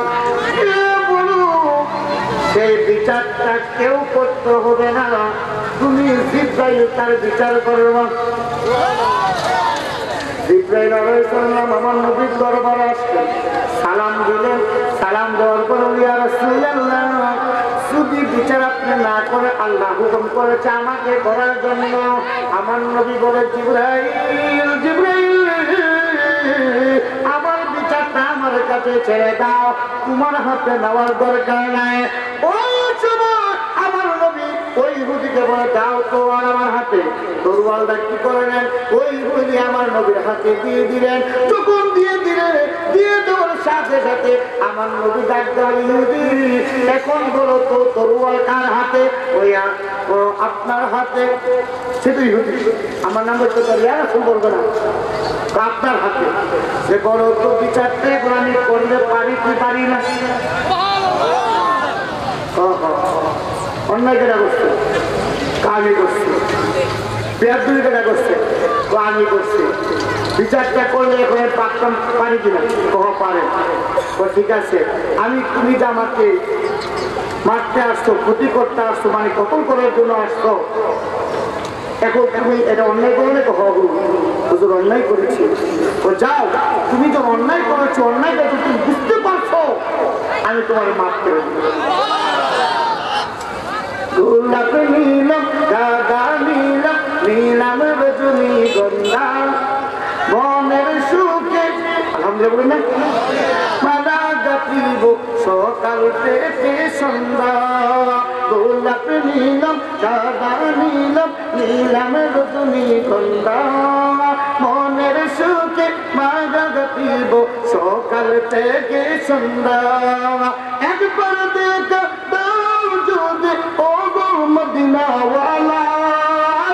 সেই বিচারটা কেউ করতে হবে না তুমি জিব্রাইল তার বিচার করো জিব্রাইল আলাইহিস সালাম আমার নবীর দরবারে আসলেন সালাম দিলেন সালাম দেওয়ার পর ইয়া রাসূলুল্লাহ যদি বিচার আপনি না করে আল্লাহ হুকুম করেছে আমাকে করার জন্য আমার নবী বলে জিব্রাইল জিব্রাইল আমার বিচারটা আমার কাছে ছেড়ে দাও তোমার হাতে নেওয়ার দরকার নাই ওই সময় আমার নবী ওই ইহুদিকে বলে দাও তো আর আমার হাতে তরোয়ালটা কি করলেন ওই ইহুদি আমার নবীর হাতে দিয়ে দিলেন যখন দিয়ে দিলেন দিয়ে দেওয়ার সাথে সাথে আমার নবী ডাক দেওয়ার ইহুদি এখন বলো তো তরোয়াল কার হাতে ওই আপনার হাতে সে তো ইহুদি আমার নাম বলতে পারি আর ফুল বলবো না আপনার হাতে সে বলো তো বিচারটা আমি করলে পারি কি পারি না অন্যায় কেটা করছে কামি করছে বেয়াদুরি কেটা করছে আমি করছি বিচারটা করলে এখন পারতাম পারি কিনা কহ পারে ঠিক আছে আমি তুমি যে আমাকে মারতে আসছো ক্ষতি করতে আসছো মানে কখন করার জন্য আসছো এখন তুমি এটা অন্যায় করলে তো হবু হুজুর অন্যায় করেছি ও যাও তুমি যখন অন্যায় করেছো অন্যায়টা তুমি বুঝতে পারছো আমি তোমার মাফ করে গোলাপ নীলম গাদা নীলম নীলম রজনী গন্ধা মনের সুখে আলহামদুলিল্লাহ মালা গাতিব সকাল থেকে সন্ধ্যা গোলাপ নীলম গাদা নীলম নীলম রজনী গন্ধা মনের সুখে মালা গাতিব সকাল থেকে সন্ধ্যা একবার দেখা দাও যদি ও গো মদিনা ওয়ালা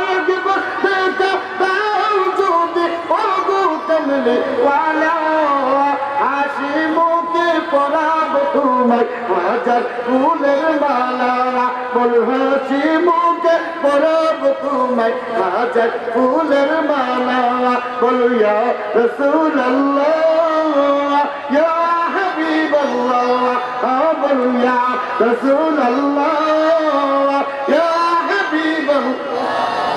একবার দেখা দাও যদি ও গো কমলি ওয়ালা হাসি মুখে পরাব তোমায় হাজার ফুলের মালা বল হাসি মুখে পরাব তোমায় হাজার ফুলের মালা বল ইয়া রাসূলুল্লাহ ইয়া হাবিবাল্লাহ বল ইয়া রাসূলুল্লাহ ইয়া হাবিবাল্লাহ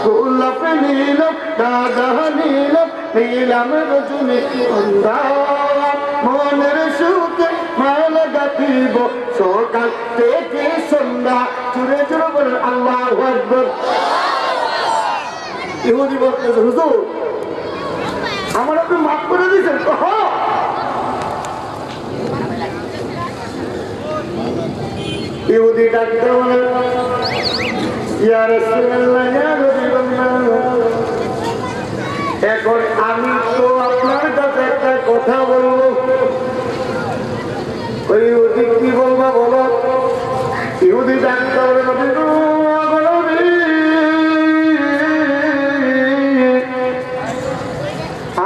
গোলাপ নীলম গাদা নীলম নীলম রজনী গন্ধা মনের সুখে মালা গাঁথিব সকাল থেকে সন্ধ্যা জুড়ে জুড়ে বলেন আল্লাহু আকবার ইহুদি বলতেছে হুজুর আমার আপনি মাফ করে দিয়েছেন তো ইহুদি ডাকতে বলে ইয়া রাসূলুল্লাহ ইয়া হাবিবাল্লাহ এখন আমি তো আপনার কাছে একটা কথা বলবো ওই ইহুদি কি বলবো বলো ইহুদি ডাকতে বলে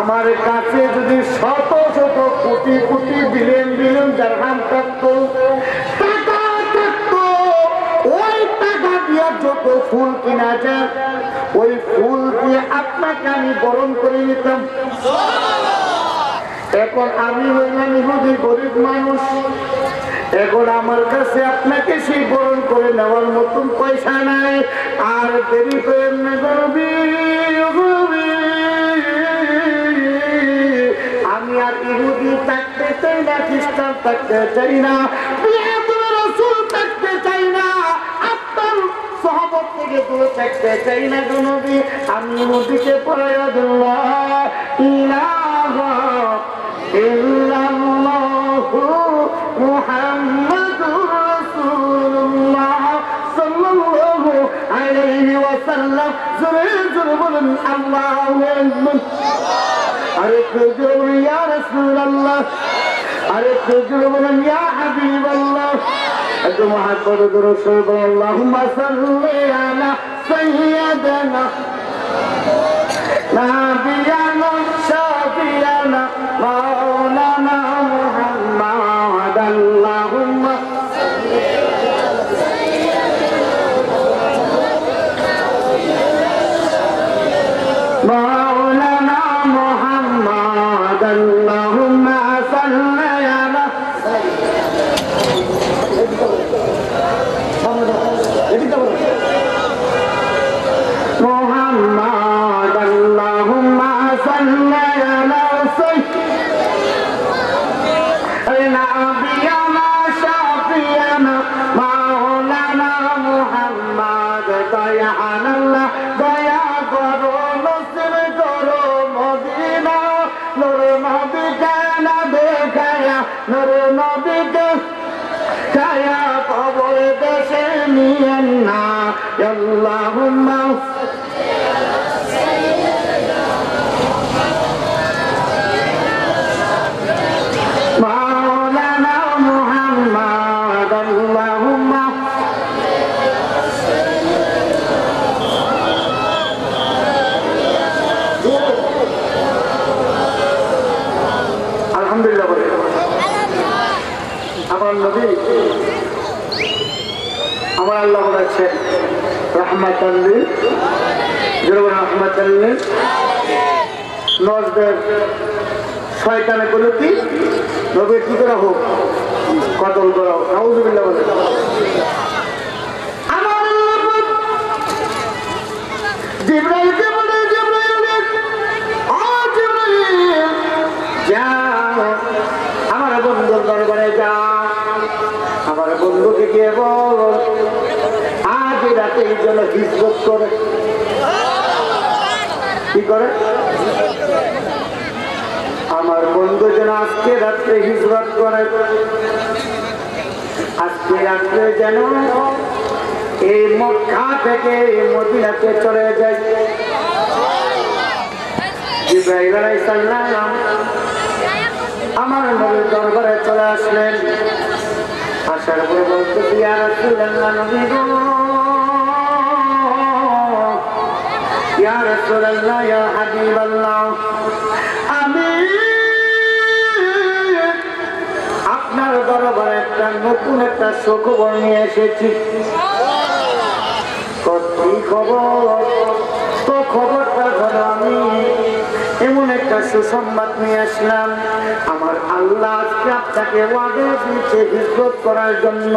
আমার কাছে যদি শত শত কোটি কোটি বিলিয়ন বিলিয়ন দিরহাম থাকতো টাকা থাকতো ওই টাকা দিয়ে যত ফুল কিনা যায় ওই ফুল দিয়ে আপনাকে আমি বরণ করে নিতাম এখন আমি হইলাম ইহুদি গরিব মানুষ এখন আমার কাছে আপনাকে সেই বরণ করে নেওয়ার মতন পয়সা নাই আর দেরি করেন না গরবি আমি আর ইহুদি থাকতে চাই না খ্রিস্টান থাকতে চাই না রাসূল থাকতে চাই না আপনার সাহাবত থেকে দূরে থাকতে চাই না গো নবী আমি ইহুদিকে পড়াইয়া দিল্লাহ ইলাহা ইল্লাল্লাহু মুহাম্মাদুর রাসূলুল্লাহ সাল্লাল্লাহু আলাইহি ওয়াসাল্লাম জোরে জোরে বলেন আল্লাহু আকবার। আরেকটু জোরে ইয়া রাসূলুল্লাহ, আরেকটু জোরে বলেন ইয়া হাবিবাল্লাহ। একটু মহাব্বত করে বলেন আল্লাহুম্মা সাল্লি আলা সাইয়্যিদিনা নাবিয়ানা শাফিয়ানা মাওলানা মুহাম্মাদ। আল্লাহুম্মা مولانا محمد اللهم صل على محمد اللهم صل على سيدنا نبينا شفيعنا مولانا محمد ضيعنا الله ضيع করো নসিব করো মদিনা নূর নবীকে না দেখায়া নূর নবীকে ছায়া কবর দেশে নিয়েন না আল্লাহুম্মা মাওলানা মুহাম্মদ আল্লাহুম্মা আলহামদুলিল্লাহ বলে আমার নবী আমার আল্লাহ বলেছেন রাহমাতাল লিল রাহমাতাল লিল নজদের শয়তানে বলে কি নবীর কি করা হোক কতল করা হোক নাউযুবিল্লাহ বলে আমার জিবরাইলকে বলে জিবরাইল ও জিবরাইল যাও আমার বন্ধুর দরবারে যাও আমার বন্ধুকে গিয়ে বল আজ রাতে এই জন্য হিজরত করে কি করে আমার বন্ধু যেন আজকে রাত্রে হিজরত করে আজকে রাত্রে যেন এই মক্কা থেকে মদিনাতে চলে যায় জিবরাইল আলাইহিস সালাম আমার নবীর দরবারে চলে আসলেন আসার পরে বলতে ইয়া রাসূলুল্লাহ নবী গো ইয়া রাসূলুল্লাহ ইয়া হাবিবাল্লাহ আমি আপনার দরবারে একটা নতুন একটা সুখবর নিয়ে এসেছি কি খবর তো খবরটা হলো আমি এমন একটা সুসংবাদ নিয়ে আসলাম আমার আল্লাহ আজকে আপনাকে ওয়াদা দিয়েছে হিজরত করার জন্য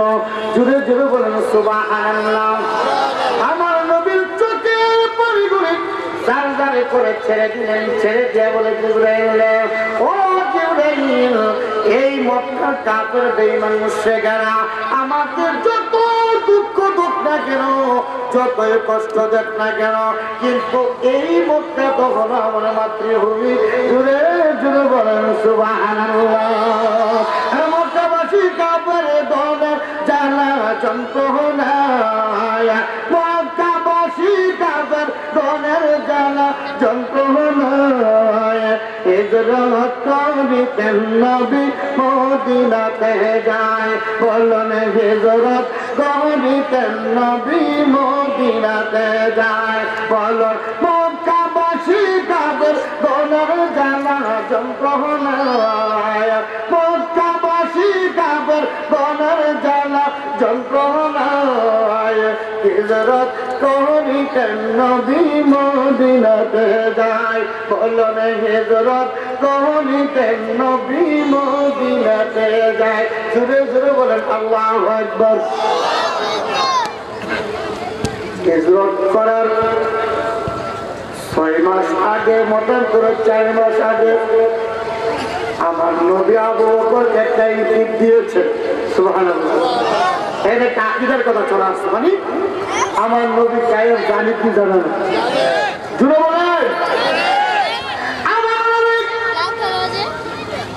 জুড়ে জুড়ে বলেন সুবহানাল্লাহ আমার নবীর চোখের পরিগুলি জারজারে করে ছেড়ে দিলেন ছেড়ে দিয়ে বলে জিবরাইল ও জিবরাইল এই মক্কার কাফের বেঈমান মুশরিকরা আমাদের যত দুঃখ দুঃখ না কেন যতই কষ্ট দেখ না কেন কিন্তু এই মক্কা তো হলো আমার মাতৃভূমি জুড়ে জুড়ে বলেন সুবহানাল্লাহ মক্কাবাসী কাফের দলের জ্বালা যন্ত্রণা মক্কাবাসী কাফের দলের জ্বালা যন্ত্রণা হিজরত করিতেন নবী মদিনাতে যায় বলুন হিজরত করিতেন নবী মদিনাতে যায় বলুন মক্কাবাসী কাফের দলের জ্বালা যন্ত্রণা মক্কাবাসী কাফের দলের জ্বালা যন্ত্রণা হিজরত করিতেন নবী মদিনাতে যায় বলুন হিজরত করিতেন নবী মদিনাতে যায় জোরে জোরে বলেন আল্লাহু আকবার হিজরত করার 6 মাস আগে মতন করে 4 মাস আগে আমার নবী আবু বকরকে একটা ইঙ্গিত দিয়েছে সুবহানাল্লাহ এর তাকিদের কথা চলে আসছে মানে আমার নবী কায়েম জানি কি জানে না জুড়ে বলেন আমার নবী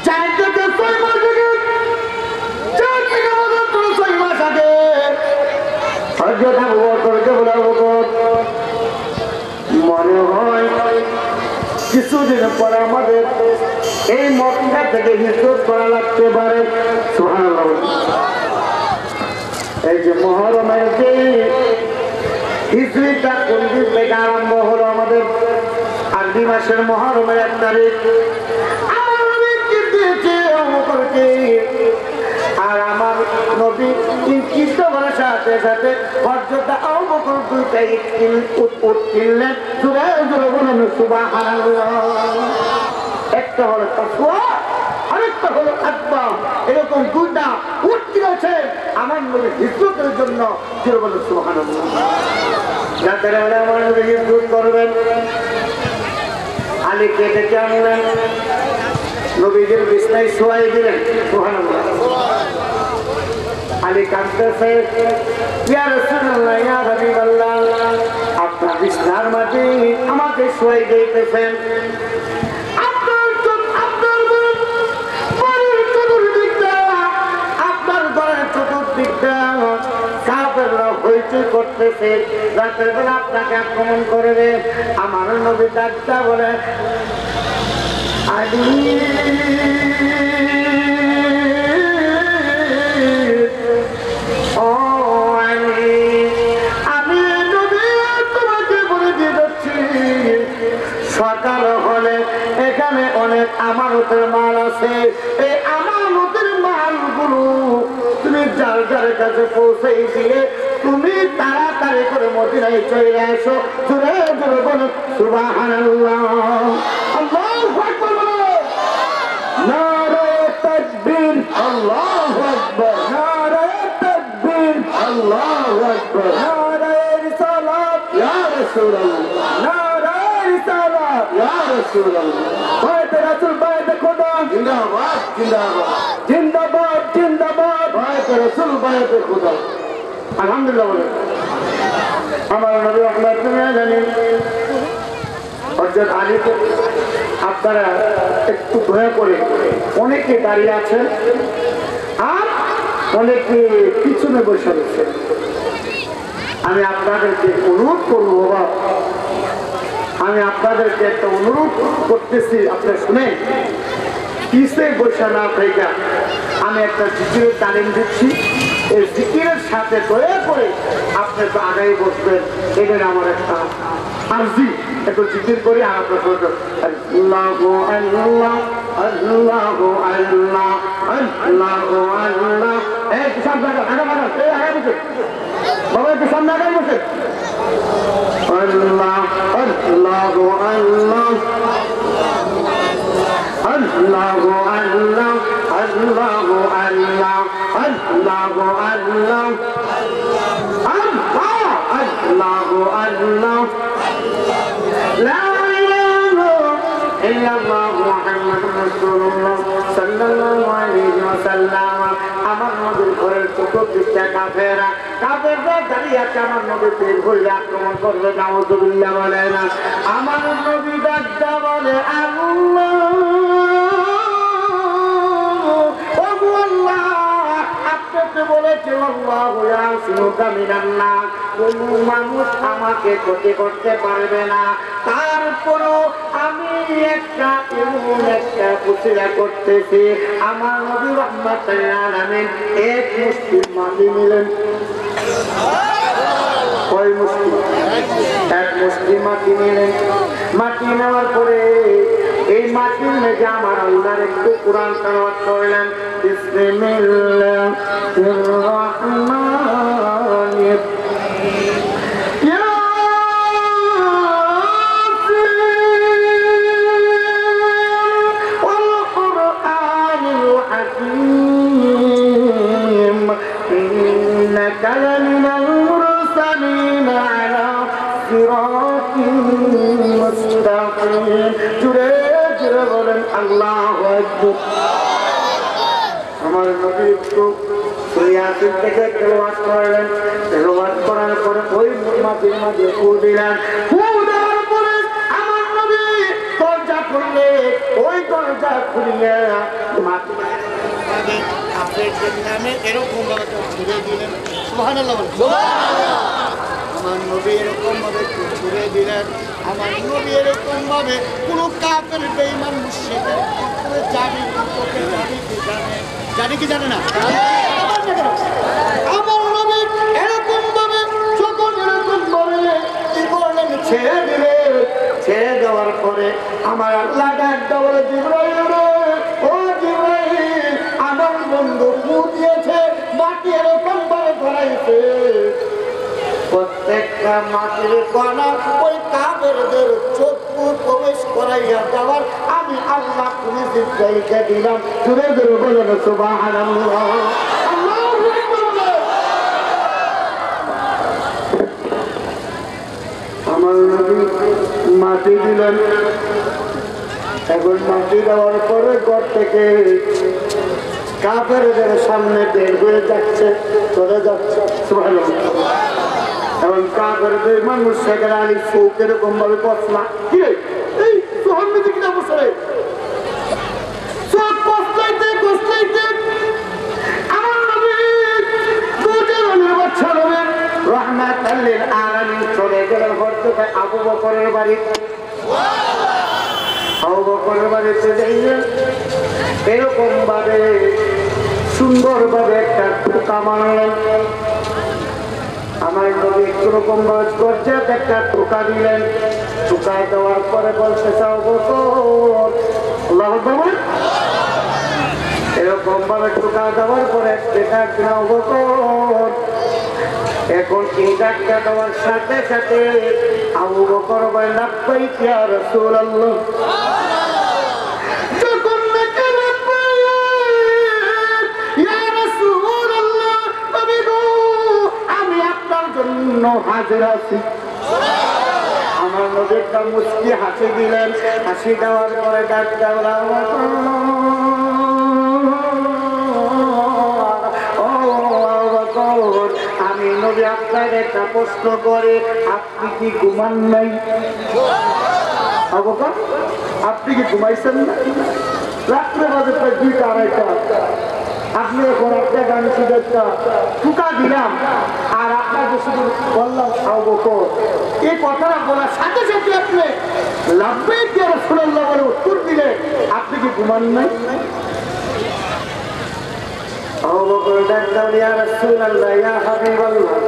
4 থেকে 6 মাস আগে 4 থেকে 6 মাস আগে হযরত আবু বকরকে বলে আবু বকর মনে হয় কিছুদিন পর আমাদের এই মক্কা থেকে হিজরত করা লাগতে পারে। সুবহানাল্লাহ। এই যে মুহররমের যে হিজরিটা কোন দিন থেকে আরম্ভ হলো, আমাদের আরবি মাসের মুহররমের 1 তারিখ। আমার নবী দিয়েছে আবু বকরকে, আর আমার নবী ইঙ্কিত করার সাথে সাথে হযরত আবু বকর দুইটাই উঠলেন। জোরে জোরে বলুন সুবহানাল্লাহ। একটা হলো তাকওয়া, আরেকটা হলো আকবার। এরকম দুইটা উট দিয়েছে আমার নবী হিজরতের জন্য। জোরে বলুন সুবহানাল্লাহ। রাতের বেলা আমার নবী হিজরত করবেন, আলীকে ডেকে আনলেন, নবীদের বিছানায় শোয়াই দিলেন। সুবহানাল্লাহ। আলী কাঁদতেছে, ইয়া রাসূলুল্লাহ, ইয়া হাবিবাল্লাহ, আপনার বিছানার মাঝে আমাকে শোয়াই দিতেছেন। করতেছে রাতের বেলা আপনাকে আক্রমণ করবে। আমার নবী ডাক্তার বলে, আলী ও আলী, আমি নবী তোমাকে বলে দিয়ে যাচ্ছি, সকাল হলে এখানে অনেক আমানতের মাল আছে। এই আমানতের মালগুলো তুমি যার যার কাছে পৌঁছে দিয়ে তুমি তাড়াতাড়ি করে মদিনায় চলে আসো। জোরে জোরে বলো সুবহানাল্লাহ। আল্লাহু আকবার। নারায়ে তাকবীর, আল্লাহু আকবার। নারায়ে তাকবীর, আল্লাহু আকবার। নারায়ে রিসালাত, ইয়া রাসূলুল্লাহ। নারায়ে রিসালাত, ইয়া রাসূলুল্লাহ। বাইতে রাসূল, বাইতে খোদা জিন্দাবাদ, জিন্দাবাদ, জিন্দাবাদ, জিন্দাবাদ। বাইতে রাসূল, বাইতে খোদা। আলহামদুলিল্লাহ বলে আমার নবী আপনার জানেন হযরত আলীকে আপনারা একটু দয়া করে, অনেকে দাঁড়িয়ে আছেন আর অনেকে পিছনে বসে রয়েছেন, আমি আপনাদেরকে অনুরোধ করবো, বাবা আমি আপনাদেরকে একটা অনুরোধ করতেছি, আপনারা শুনে পিছে বসে না থেকে আমি একটা জিকিরের তালিম দিচ্ছি। এই জিকিরের সাথে দয়া করে আপনি তো আগাই বসবেন, এটা আমার একটা আরজি। একটু জিকির করি আর আপনার আল্লাহু আল্লাহ, আল্লাহু আল্লাহ, আল্লাহু আল্লাহ। এই সামনে আগা আগা, এই আগা বসে বাবা, একটু সামনে আগাই বসে। আল্লাহ আল্লাহু আল্লাহ, আল্লাহু আল্লাহ, আল্লাহু আল্লাহ, আল্লাহু আল্লাহ, আল্লাহু আল্লাহ, লা ইলাহা ইল্লাল্লাহ মুহাম্মাদুর রাসূলুল্লাহ সাল্লাল্লাহু আলাইহি ওয়াসাল্লাম। আমার নবীর ঘরের চতুর্দিকটা কাফেররা, কাফেররা দাঁড়িয়ে আছে, আমার নবী বের হইলে আক্রমণ করবে। নাউযুবিল্লাহ বলে না। আমার নবী ডাকতে বলে, আল্লাহ কোন মানুষ আমাকে ক্ষতি করতে পারবে না। তারপরও আমি একটা এমন একটা উচিলা করতেছি, আমার নবী রাহমাতুল আলামিন এক মুষ্টির মাটি নিলেন। কয় মুষ্টি? এক মুষ্টি মাটি নিলেন। মাটি নেওয়ার পরে এই মাটির মেঝে আমার আল্লাহর একটু কোরআন তেলাওয়াত করলেন। বিসমিল্লাহির রাহমানির আল্লাহু আকবার। আমার নবী একটু ইয়াসিন থেকে তেলাওয়াত করলেন। তেলাওয়াত করার পরে ওই মাটির মাঝে ফু দিলেন। ফু দেওয়ার পরে আমার নবী দরজা খুললে, ওই দরজা খুললে মাটি আপনাদের নামে এরকম ছেড়ে দিলেন। সুবহানাল্লাহ, সুবহানাল্লাহ। আমার নবী এরকম ভাবে ঘুরে দিলেন, আমার নবী এরকম ভাবে কোনো কাফের বেঈমান মুশরিকের উপরে যাবে তোকে যাবে কি জানে, জানে কি জানে না? আমার নবী এরকম ভাবে যখন এরকম ভাবে কি করলেন, ছেড়ে দিলে, ছেড়ে দেওয়ার পরে আমার আল্লাহ ডাক দেওয়ার জিবরাইল, ও জিবরাইল, আমার বন্ধু ফু দিয়েছে, মাটি এরকম ভাবে ধরাইছে, প্রত্যেকটা মাটির কণা ওই কাফেরদের চক্ষু প্রবেশ করাইয়া দেওয়ার আমি আল্লাহ তুমি জিবরাইলকে দিলাম। জুড়ে জুড়ে বলেন সুবহানাল্লাহ। আমার নবী মাটি দিলেন, এখন মাটি দেওয়ার পরে ঘর থেকে কাফেরদের সামনে বের হয়ে যাচ্ছে, চলে যাচ্ছে। সুবহানাল্লাহ। এখন কাফেরদের মানুষ সেখানে আলী চোখ এরকম ভাবে পছলা কি এই সোহান্বিতি কিনা বছরে চোখ কষলাইতে কষলাইতে আমার নবী দুজনের বাচ্চা নবী রাহমাতাল লিল আলামিন চলে গেলেন হযরত আবু বকরের বাড়ি। আবু বকরের বাড়িতে যাইয়া এরকম ভাবে সুন্দর ভাবে একটা টোকা মারলেন। আমার নবী একটু রকম ভাবে করছে, একটা টোকা দিলেন। টোকায় দেওয়ার পরে বলতে চাও বকর, আল্লাহু আকবার, এরকম ভাবে টোকা দেওয়ার পরে এটা নাও বকর। এখন এই ডাকটা দেওয়ার সাথে সাথে আবু বকর বলে লাব্বাইক ইয়া রাসূলুল্লাহ। যখন নাকি লাব্বাইক ইয়া রাসূলুল্লাহ, নবী গো আমি আপনার জন্য হাজির আছি। আমার নবী একটা মুচকি হাসি দিলেন, হাসি দেওয়ার পরে ডাক দেওয়া আমি নবী আপনাকে একটা প্রশ্ন করে, আপনি কি ঘুমান নাই? আপনি কি ঘুমাইছেন না? রাত্রে বাজে প্রায় 2টা 2:30। আপনি এখন আপনার গান শুধু একটা টুকা দিলাম আর আপনাকে শুধু বললাম এই কথাটা বলার সাথে সাথে আপনি লাব্বাইক ইয়া রাসূলুল্লাহ বলে উত্তর দিলে, আপনি কি ঘুমান নাই? আবু বকর ডাক দাও, ইয়া রাসূলুল্লাহ, ইয়া হাবিবাল্লাহ,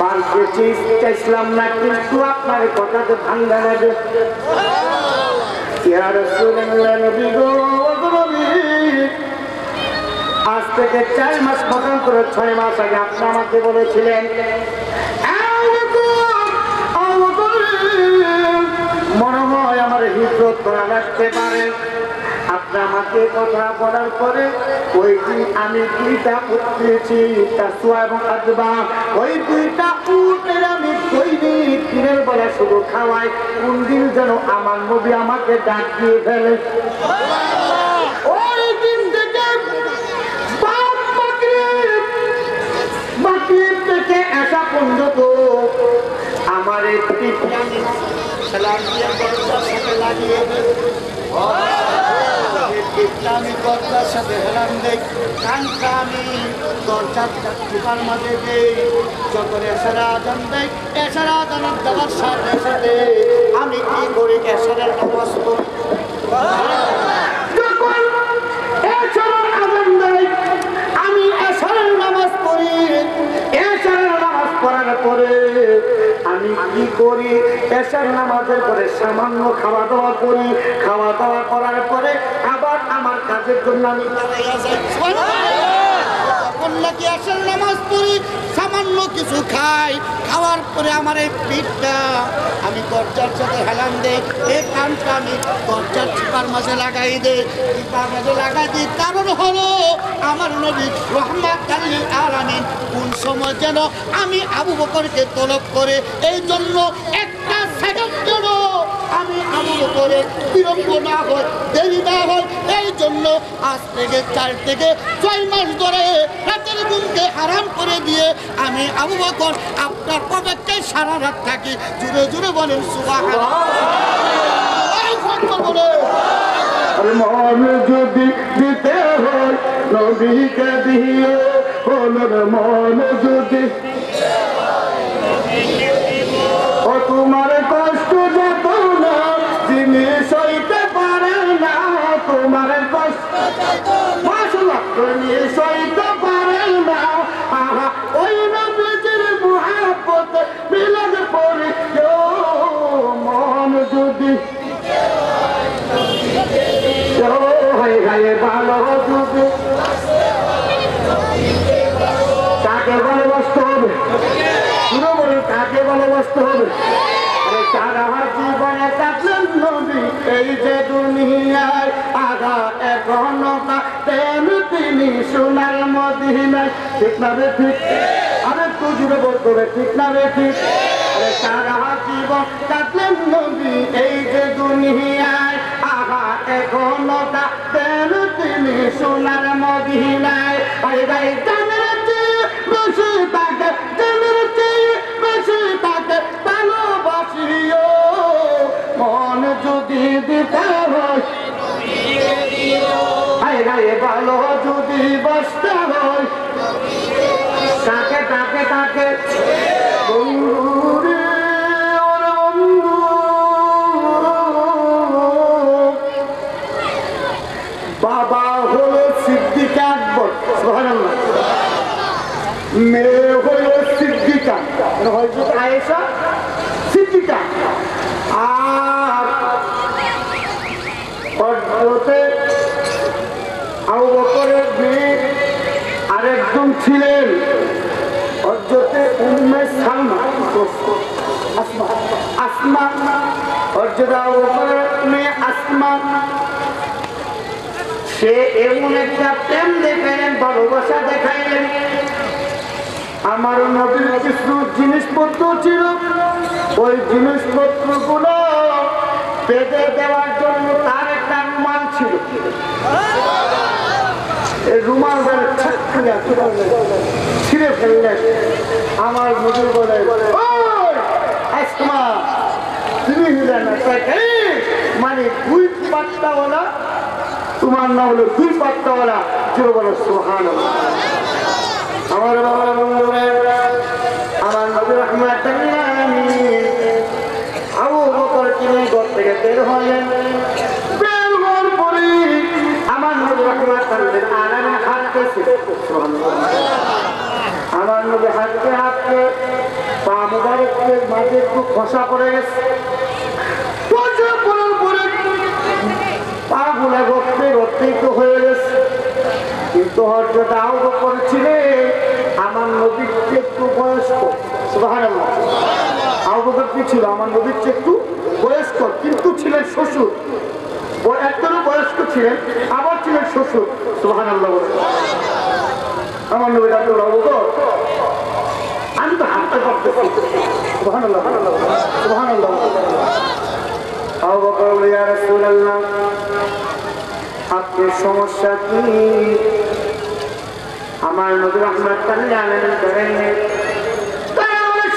পাঁচকে চাইছিলাম না, কিন্তু আপনার কথাতে ভাঙ্গা লাগে। ইয়া রাসূলুল্লাহ, নবী গো, নবী, আজ থেকে 4 মাস খতম করে 6 মাস আগে আপনি আমাকে বলেছিলেন মনে হয় আমার হিজরত করা লাগতে পারে। আপনি আমাকে কথা বলার পরে ওই দিন আমি 2টা উট পেয়েছি, তাসওয়া এবং আজবা। ওই 2টা উটের আমি দৈনিক দিনের বেলা শুধু খাওয়াই। কোন দিন যেন আমার নবী আমাকে ডাক দিয়ে ফেলে। ওই দিন থেকে বাকির থেকে আসা পর্যন্ত আমার এই সালাম দিয়ে দরজার সাথে লাগিয়ে আমি দরজার সাথে হেলাম দেই, কানটা আমি দরজার ঢোকার মাঝে দেই। যখন এসারা আজান দেয়, এসারা আজানের দেওয়ার সাথে সাথে আমি কি করি, এসারের নামাজ পড়ি। যখন এসারার আজান দেয় আমি এসারের নামাজ পড়ি। এসারের নামাজ পড়ার পরে আমি কি করি, এসার নামাজের পরে সামান্য খাওয়া দাওয়া করি। খাওয়া দাওয়া করার পরে আবার আমার কাজের জন্য আমি নাকি এসার নামাজ পড়ি, সামান্য কিছু খাই। খাওয়ার পরে আমার এই পিঠটা আমি দরজার সাথে হেলান দেই, এই কানটা আমি দরজার চিপার মাঝে লাগাই দেই। চিপার মাঝে লাগাই দিই কারণ হলো আমার নবী রাহমাতাল লিল আলামিন কোন সময় যেন আমি আবু বকরকে তলব করে, এই জন্য একটা সেকেন্ড যেন আমি আবু বকরের বিলম্ব না হয়, দেরি না হয়। এই জন্য আজ থেকে 4 থেকে 6 মাস ধরে রাতের ঘুমকে হারাম করে দিয়ে আমি আবু বকর আপনার অপেক্ষায় সারা রাত থাকি। জুড়ে জুড়ে বলেন সুবহানাল্লাহ। মন যদি দিতে হয় নবীকে দিও, মন যদি ও তোমার কষ্ট যত না জিনিস হইতে পারে না, তোমার কষ্ট মাশাআল্লাহ জিনিস হইতে পারে না। আহা ওই নবীজির মুহাব্বত মিলাদ পড়ি মন যদি হয়ে গায়ে ভালো যদি কাকে ভালোবাসতে হবে? শুনে বলি কাকে ভালোবাসতে হবে? আরে সারা জীবনে থাকলেন নবী এই যে দুনিয়ায়, আগা এখনো তেন তিনি সোনার মদিনায়। ঠিক না রে ঠিক? আরে তুই জুড়ে বলতে হবে ঠিক না রে ঠিক? আরে সারা জীবন থাকলেন নবী এই যে দুনিয়ায়, আগা এখনো তেন তিনি সোনার মদিনায়। আরে গাই জানের চেয়ে বেশি তাকে, জানের চেয়ে বেশি তাকে ভালোবাসিও মন যদি দিতে হয়, আরে গাই ভালো যদি বসতে হয় তাকে তাকে তাকে বন্ধুরে ওরে বন্ধু। বাবা হলো সিদ্দিক আকবর, সুবহানাল্লাহ। মেয়ে হলো সিদ্দিকা, হয়তো আয়েশা সিদ্দিকা। আর হযরতে আবু বকরের মেয়ে আরেকজন ছিলেন হযরতে উম্মে সালমা, আসমা। হযরতে আবু বকরের মেয়ে আসমা, সে এমন একটা প্রেম দেখাইলেন, ভালোবাসা দেখাইলেন। আমার নবীর কিছু জিনিসপত্র ছিল, ওই জিনিসপত্র গুলো পেতে দেওয়ার জন্য তার একটা রুমাল ছিল। এই রুমাল ছিঁড়ে ফেললেন। আমার নবী বলে আসমা তুমি হলেন মানে দুই পাত্তাওয়ালা, তোমার নাম হলো দুই পাত্তাওয়ালা। জোরে বলো সুবহানাল্লাহ। আমার বাবার বন্ধুরা, আমার নবী রাহমাতুল লিল আলামিন আবু বকর তিনি ঘর থেকে বের হলেন। বের হওয়ার পরে আমার নবী রাহমাতুল লিল আলামিন হাঁটতেছে, সুবহানাল্লাহ। আমার নবী হাঁটতে হাঁটতে পা মুবারকের মাঝে একটু খসা পড়ে গেছে। খসা পড়ার পরে পা গুলা রক্তে রক্তাক্ত হয়ে গেছে। কিন্তু হযরত আবু বকর ছিলেন আমার নবীর চেয়ে একটু বয়স্ক, সুবহানাল্লাহ। আবু বকর কি ছিল? আমার নবীর চেয়ে একটু বয়স্ক, কিন্তু ছিলেন শ্বশুর। একজনও বয়স্ক ছিলেন, আবার ছিলেন শ্বশুর, সুবহানাল্লাহ। আমার নবী ডাকলেন আবু বকর, আমি তো হাঁটতে পারতেছি, সুবহানাল্লাহ সুবহানাল্লাহ। আবু বকর বলে ইয়া রাসূলুল্লাহ আপনার সমস্যা কি? আমার নবী রাহমাতুল লিল আলামিন করেন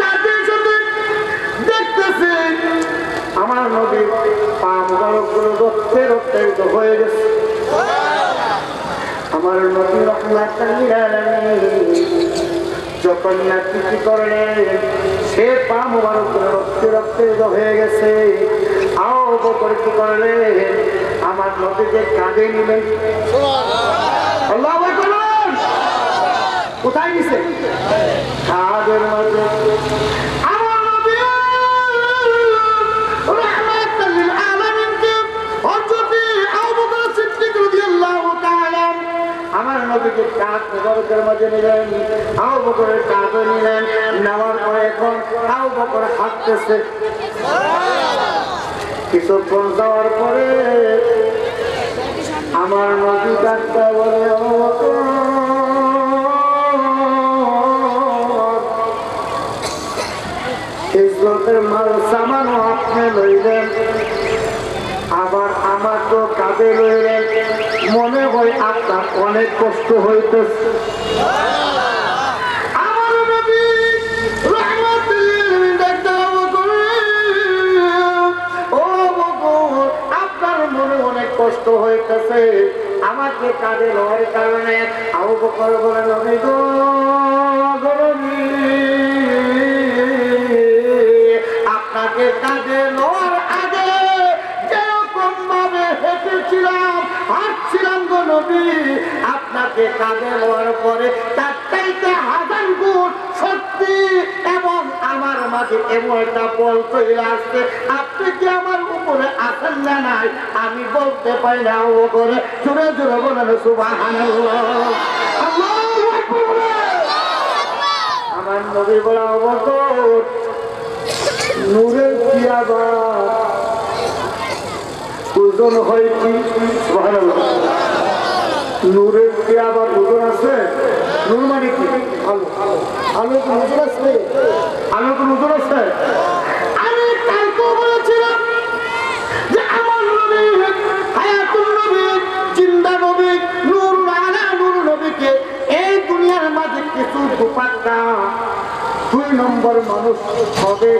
সাথে সাথে দেখতেছে আমার নবী পা মুবারকগুলো রক্তে রক্তাক্ত হয়ে গেছে। আমার নবী রাহমাতুল লিল আলামিন যখন নাকি কি করলেন, সে পা মুবারকগুলো রক্তে রক্তাক্ত হয়ে গেছে। আবু বকর কি করলেন, আমার নবীকে কাঁধে নিলেন। আল্লাহু আকবার। কোথায় নিছে? কাঁধের মধ্যে। আমার নবী রাহমাতুল লিল আলামিনকে হযরত আবু বকর সিদ্দিক রাদিয়াল্লাহু তাআলা আমার নবীকে কাঁধ মুবারকের মধ্যে নিলেন। আবু বকরের কাঁধে নিলেন। নেওয়ার পরে এখন আবু বকর হাঁটতেছে। কিছুক্ষণ যাওয়ার পরে আমার নবী ডাক্তার বলে ইজ্জতের মাল সামানও আপনি লইলেন, আবার আমার তো কাঁধে লইলেন। মনে হয় আপনার অনেক কষ্ট হইতেছে। কষ্ট হইতেছে আমাকে কাঁধে লওয়ার কারণে। আবু বকর বলে নবী গো, আমাকে কাঁধে হওয়ার পরে তার চাইতে হাজার গুণ সত্যি এবং আমার মাঝে এমন একটা বল চলে আসছে, আপনি কি আমার উপরে আছেন না নাই আমি বলতে পারি না। ও করে জোরে জোরে বলেন সুবহানাল্লাহ। আল্লাহু আকবার। আমার নবী বলা অবকর নূরের কি আবার ওজন হয় কি? সুবহানাল্লাহ। নূরের কি আবার ওজন আছে? নূর মানে কি? আলো। আলো তো ওজন আছে? আলো তো ওজন আছে? আমি কালকে বলেছিলাম যে আমার নবী হায়াতুন নবী, জিন্দা নবী, নূরুল আলা নূর নবীকে এই দুনিয়ার মাঝে কিছু দুপাট্টা 2 নম্বর মানুষ হবে,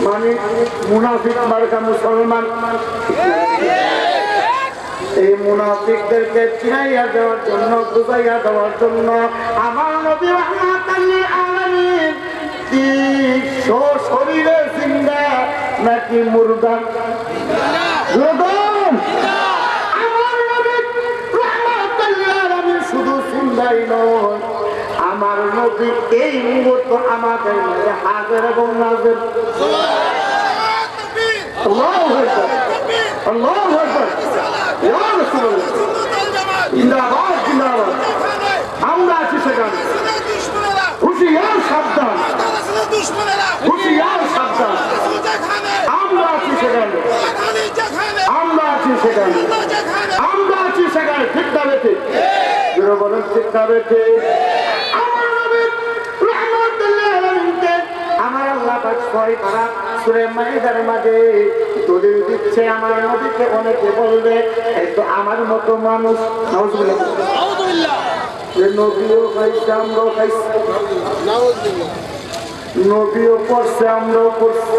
মানে মুনাফিক মার্কা মুসলমান। এই মুনাফিকদেরকে চিনাইয়া দেওয়ার জন্য, বুঝাইয়া দেওয়ার জন্য আমার নবী রাহমাতাল লিল আলামিন কি শরীরে জিন্দা নাকি মুর্দা? আমার নবী রাহমাতাল লিল আলামিন শুধু জিন্দাই নয়, আমার নবী এই মুহূর্ত আমাদের মাঝে হাজির এবং নাজির। আল্লাহু আকবার, আল্লাহু আকবার। ইয়া রাসূলুল্লাহ, জিন্দাবাদ জিন্দাবাদ। আমরা আছি সেখানে, হুঁশিয়ার সাবধান, হুঁশিয়ার সাবধান। আমরা আছি সেখানে, আমরা আছি সেখানে, আমরা আছি সেখানে। ঠিক না বেঠে? জোরে বলেন ঠিক না বেঠে? আমার নবী রাহমাতুল লিল আলামিনকে আমার আল্লাহ পাক 6 পারা সূরা মাইদার মাঝে দলিল দিচ্ছে। আমার নবীকে অনেকে বলবে এই তো আমার মতো মানুষ। নাউজুবিল্লাহ, নাউজুবিল্লাহ। যে নবীও খাইছে, আমরাও খাইছি, নাউজুবিল্লাহ। নবীও পড়ছে, আমরাও পড়ছি,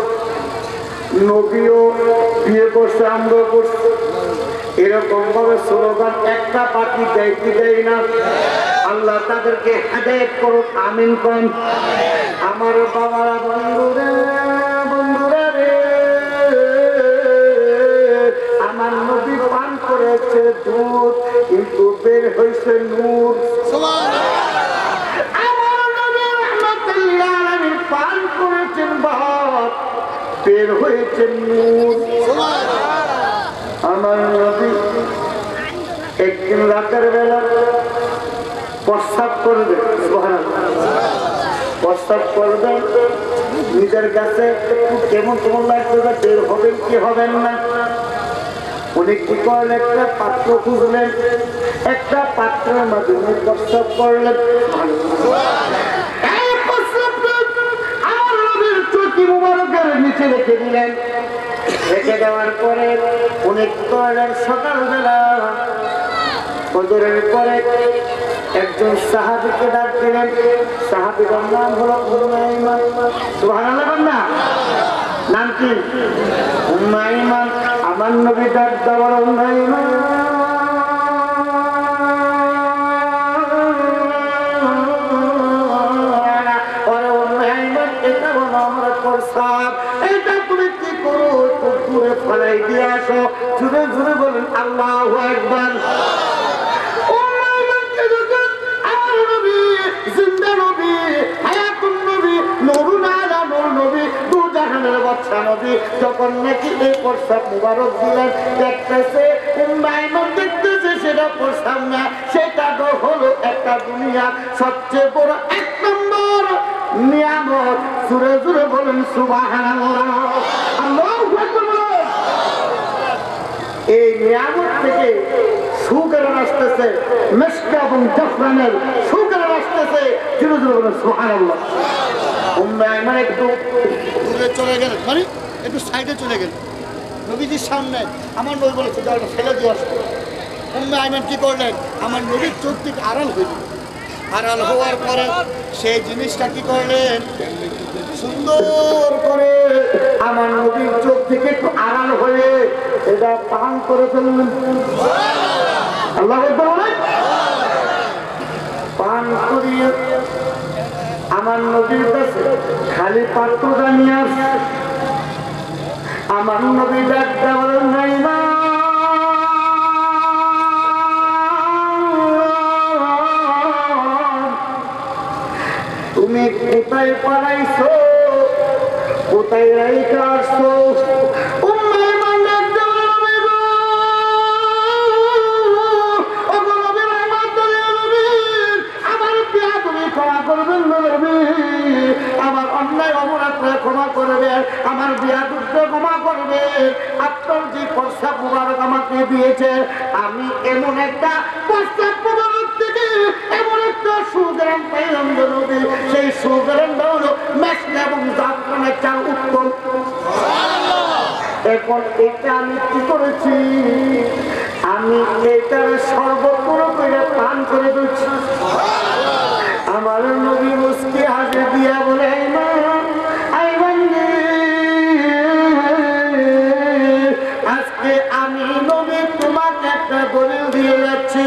নবীও বিয়ে করছে, আমরাও করছি। এরকম ভাবে স্লোগান একটা পার্টি দেয় কি দেয় না? আল্লাহ তাদেরকে হেদায়েত করুক, আমিন কোন। আমার বাবারা, বন্ধুরা, বন্ধুরা রে, আমার নবী পান করেছে দুধ কিন্তু বের হয়েছে নূর। আমার নবী রাহমাতুল লিল আলামিন পান করেছেন ভাত, বের হয়েছে নূর। আমার নবী একদিন রাতের বেলা প্রস্তাব করবে, প্রস্তাব করবেন নিজের কাছে কেমন কেমন লাগছে, বের হবেন কি হবেন না। উনি কি করলেন? একটা পাত্র খুঁজলেন, একটা পাত্রের মাধ্যমে প্রস্তাব করলেন। আমার নবীর চোখি মুবারকের নিচে রেখে দিলেন। রেখে দেওয়ার পরে উনি কি করলেন? সকালবেলা ফজরের পরে একজন সাহাবীকে ডাক দিলেন। সাহাবীর নাম হলো উম্মে আইমান। সুবহানাল্লাহ না? নাম কি? উম্মে আইমান। আমার নবী ডাক দেওয়ার উম্মে আইমান, ওরে উম্মে আইমান, এটা হলো আমার প্রস্তাব, এটা তুমি কি করো? একটু দূরে ফেলাই দিয়ে আসো। জুড়ে জুড়ে বলেন আল্লাহু আকবার। যখন নাকি এই প্রস্তাব মুবারক দিলেন, দেখতেছে দেখতেছে সেটা প্রস্তাব না, সেটা তো হলো একটা দুনিয়া সবচেয়ে বড় 1 নম্বর নিয়ামত। জোরে জোরে বলেন সুবহানাল্লাহ, আল্লাহু আকবার। এই নিয়ামত থেকে সুগন্ধ আসতেছে, মিশক এবং জাফরানের সুগন্ধ আসতেছে। জোরে জোরে বলেন সুবহানাল্লাহ। উম্মে আইমান একটু দূরে চলে গেলেন, মানে একটু সাইডে চলে গেলেন নবীজির সামনে। আমার নবী বলেছে দরটা ফেলে দিয়ে আসতো। উম্মে আইমান কি করলেন? আমার নবীর চোখ থেকে আড়াল হইল। আড়াল হওয়ার পরে সেই জিনিসটা কি করলেন? সুন্দর করে আমার নবীর চোখ থেকে একটু আড়াল হয়ে এটা পান করে ফেললেন। আল্লাহ বলেন পান করিয়ে আমার নবীর কাছে খালি পাত্রটা নিয়ে আসে। আমার নবী ডাক দেওয়ার নাই না, তুমি কোথায় পালাইছো, কোথায় রাইখা আসছো? আমার অন্যায় অপরাধ ক্ষমা করবে, আমার বিয়াদুত্ব ক্ষমা করবে। আপনার যে প্রস্তাব মুবারক আমাকে দিয়েছে, আমি এমন একটা প্রস্তাব মুবারক থেকে এমন একটা সুগ্রাম পাইলাম নবী, সেই সুগ্রামটা হলো মেশনা এবং জাফরানের চাল উত্তম। এখন এটা আমি কি করেছি, আমি এটার সর্বত্র করে পান করে দিচ্ছি। আমার নবী মুস্কি হাসি দিয়া বলে, আজকে আমি নবী তোমাকে একটা দলিল দিয়ে যাচ্ছি,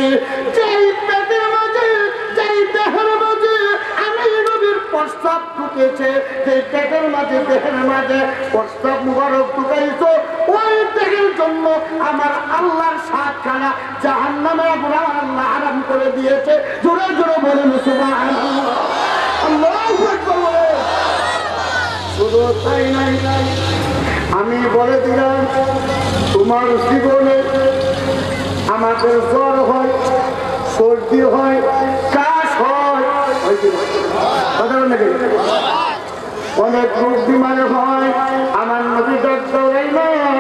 যেই পেটের মাঝে, যেই দেহের মাঝে আমি নবীর প্রস্তাব ঢুকেছে, যেই পেটের মাঝে, দেহের মাঝে প্রস্তাব মুবারক ঢুকাইছো, ওই দেহের জন্য আমার আল্লাহর সাতখানা জাহান্নামে আগুন আল্লাহ আরাম করে দিয়েছে। জোরে জোরে বলুন সুবহানাল্লাহ। আল্লাহু আকবার। শুধু তাই নাই, আমি বলে দিলাম তোমার জীবনে আমাদের জ্বর হয়, সর্দি হয়, কাশ হয়, অনেক রোগ বিমারে হয়। আমার নবী দৌড়াইলাম,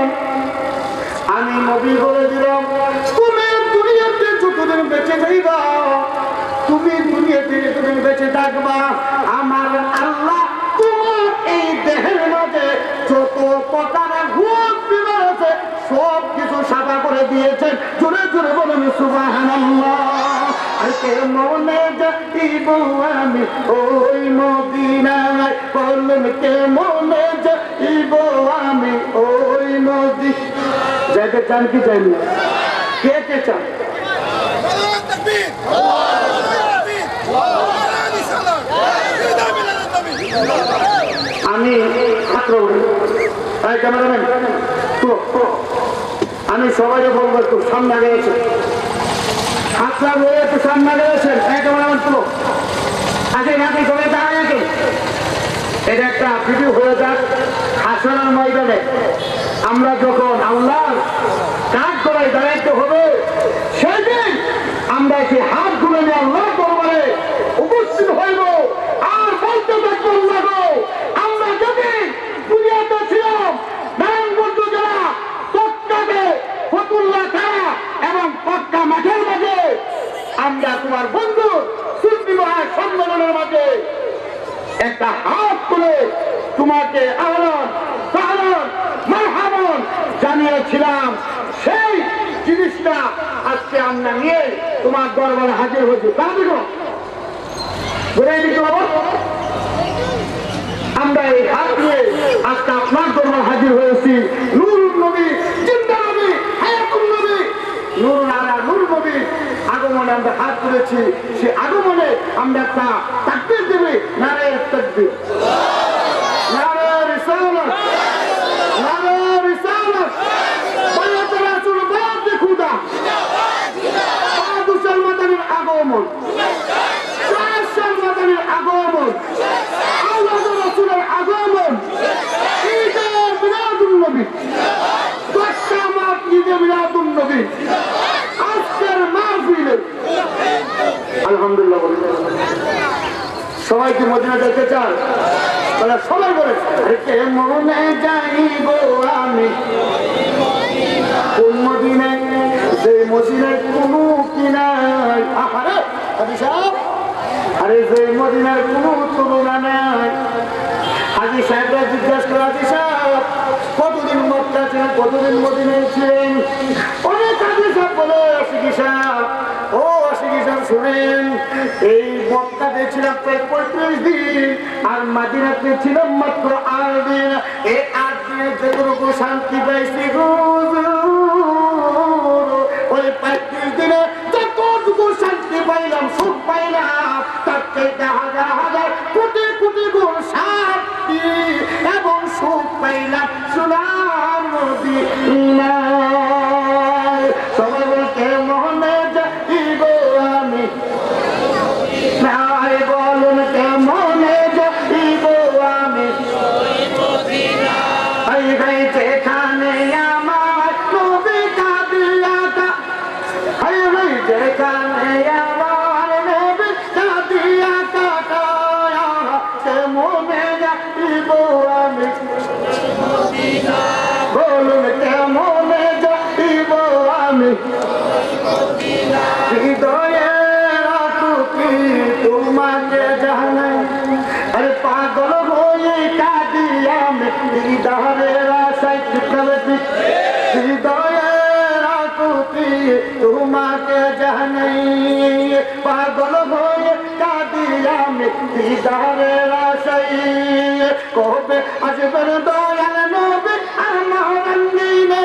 আমি নবী বলে দিলাম তুমি দুনিয়াতে যতদিন বেঁচে যাইবা, তুমি দুনিয়াতে যতদিন বেঁচে থাকবা, আমার আল্লাহ তোমার এই দেহের মাঝে যত প্রকারের রোগ বিমার আছে সব কিছু সাফা করে দিয়েছেন। জোরে জোরে বলুন সুবহানাল্লাহ। আর কে মনে যাইব আমি ওই মদিনায়, বলুন কে মনে যাইব আমি ওই মদিনায়। যাইতে চান কি চাই না? কে কে চান? আমি আমি সবাই বলবো একটু সামনে গেছে, হাতটা বলে একটু সামনে গেছেন, ক্যামেরাম্যান তুলো আগে নাকি সবাই দাঁড়ায় নাকি। এটা একটা ভিডিও হয়ে যাক। হাসনের ময়দানে আমরা যখন আল্লাহ কাজ করাই দাঁড়াইতে হবে, সেদিন আমরা কি হাত তুলে নিয়ে আল্লাহ দরবারে উপস্থিত হইব আর বলতে থাকবো, আমরা যদি দুনিয়াতে ছিলাম নারায়ণগঞ্জ জেলা তৎকালে ফতুল্লাহ থানা এবং পক্কা মাঠের মাঝে, আমরা তোমার বন্ধু সুবিবাহ সম্মেলনের মাঝে একটা হাত তুলে তোমাকে আহ্বান সাহবান মারহাবান জানিয়েছিলাম। সেই জিনিসটা আজকে আমরা নিয়ে তোমার দরবারে হাজির হয়েছি। আমরা এই হাত নিয়ে আজকে আপনার দরবার হাজির হয়েছি। নূরুন নবী, জিন্দা নবী, হায়াতুন নবী, নূরুন আলা নূর নবী আগমনে আমরা হাত তুলেছি। সে আগমনে আমরা একটা তাকবীর দেবে, নারে তাকবীর, নারে রিসালাত, নারে রিসালাত, বায়াত রাসূল বায়াত খুদা, বাদুশাল মাদানির আগমন, শাহশাল মাদানির আগমন, আওলাদ রাসূলের আগমন, ঈদে মিলাদুন নবী, দশটামাত ঈদে মিলাদুন নবী, আজকের মাহফিলে আলহামদুলিল্লাহ। সবাই কি মদিনা যেতে চান? বলে সবাই বলে কে মনে যাইব আমি কোন মদিনায়, যে মদিনায় কোনো কিনাই। আরে যে মদিনার কোনো তুলনা নাই। হাজী সাহেবরা জিজ্ঞাসা করে, হাজী সাহেব কতদিন মক্কা ছিলেন, কতদিন মদিনায় ছিলেন? অনেক হাজী সাহেব বলে, আশিকি সাহেব, ও আশিকি সাহেব শুনেন, এই মক্কাতে ছিলাম প্রায় 35 দিন আর মদিনাতে ছিলাম মাত্র 8 দিন। এই 8 দিনে যতটুকু শান্তি পাইছি ওই 35 দিনে যতটুকু শান্তি পাইলাম, সুখ পাইলাম, তার চাইতে হাজার হাজার কোটি কোটি গুণ শান্তি এবং সুখ পাইলাম সোনার মদিনায়। সবাই বলতে মনে যাইব আমি, নাই বলুন কে মনে যাইব আমি বলুন কেমনে যাইব আমি হৃদয়ের আকুতি তোমাকে জানাই আরে পাগল হয়ে কাঁদি আমি হৃদয়ের আশায় হৃদয়ের আকুতি তোমাকে জানাই পাগল হয়ে কাঁদি আমি হৃদয়ের আশায় কবে আসবেন দয়াল নবী আমার রঙ্গিনা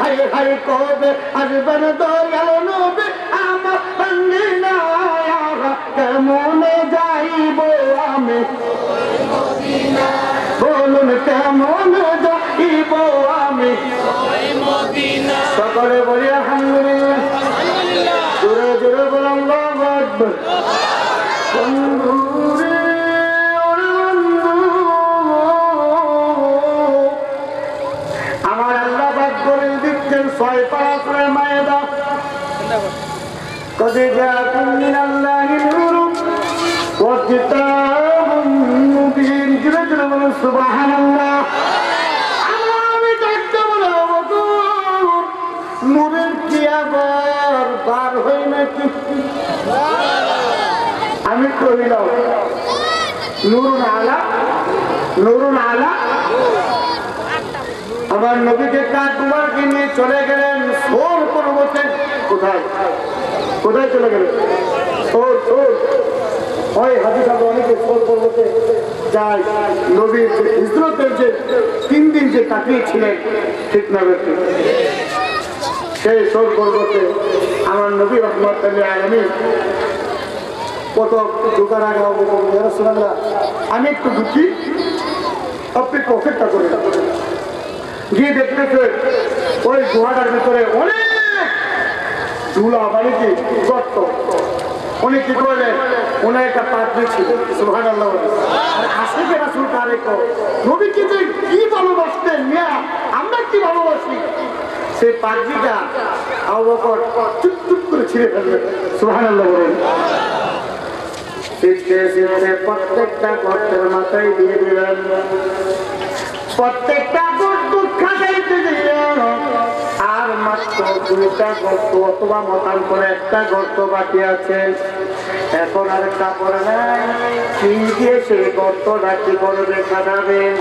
হায় হায় কবে আসবেন দয়াল নবী আমার রঙ্গিনা কেমনে যাইব আমি বলুন কেমনে যাইব আমি সকলে বলি আলহামদুলিল্লাহ জোরে জোরে বলুন আল্লাহু আকবার বন্ধু রে ওরে বন্ধু আমার আল্লাহ পাক করে দিচ্ছেন 6 পারা করে মায়েদা কদে জাকুম মিনাল্লাহি নূরুন ওয়া কিতাবুম মুবিন জোরে জোরে বলুন সুবহানাল্লাহ আমি দেখতে বলবো নূরের কি আবার বার হই নাকি আমি কইলাম নুরুন আলা আমার নবীকে কাঠুমারকে নিয়ে চলে গেলেন সোর পর্বতে কোথায় কোথায় চলে গেলেন সোর ওই হাদিস আমরা অনেকে সোর পর্বতে যায় নবীর হিজরতের যে 3 দিন যে কাটিয়েছিলেন ঠিক না ব্যক্তি সেই সোর পর্বতে আমার নবী রহমতুল্লাহ আলামিন কত ঢুকার আগে আমি একটু ঢুকি আপনি অপেক্ষা করে গিয়ে দেখতেছে ওই গুহাটার ভিতরে অনেক ধুলা মানে কি গর্ত উনি কি করলেন উনি একটা পাত্রী ছিল সুবহানাল্লাহ আর আশিকে রাসূল তারেক নবীকে যে কি ভালোবাসতেন মিয়া আমরা কি ভালোবাসি সেই পাত্রীটা আবু বকর চুপ চুপ করে ছিঁড়ে ফেললেন সুবহানাল্লাহ বলেন প্রত্যেকটা গর্তের মাথায় দিয়ে দিলেন প্রত্যেকটা গর্ত খাটাইতে দিলেন আর মাত্র 2টা গর্ত অথবা মতান করে একটা গর্ত বাকি আছে এখন আর কাপড় নাই কি দিয়ে সেই গর্তটা কি করবে খাটাবেন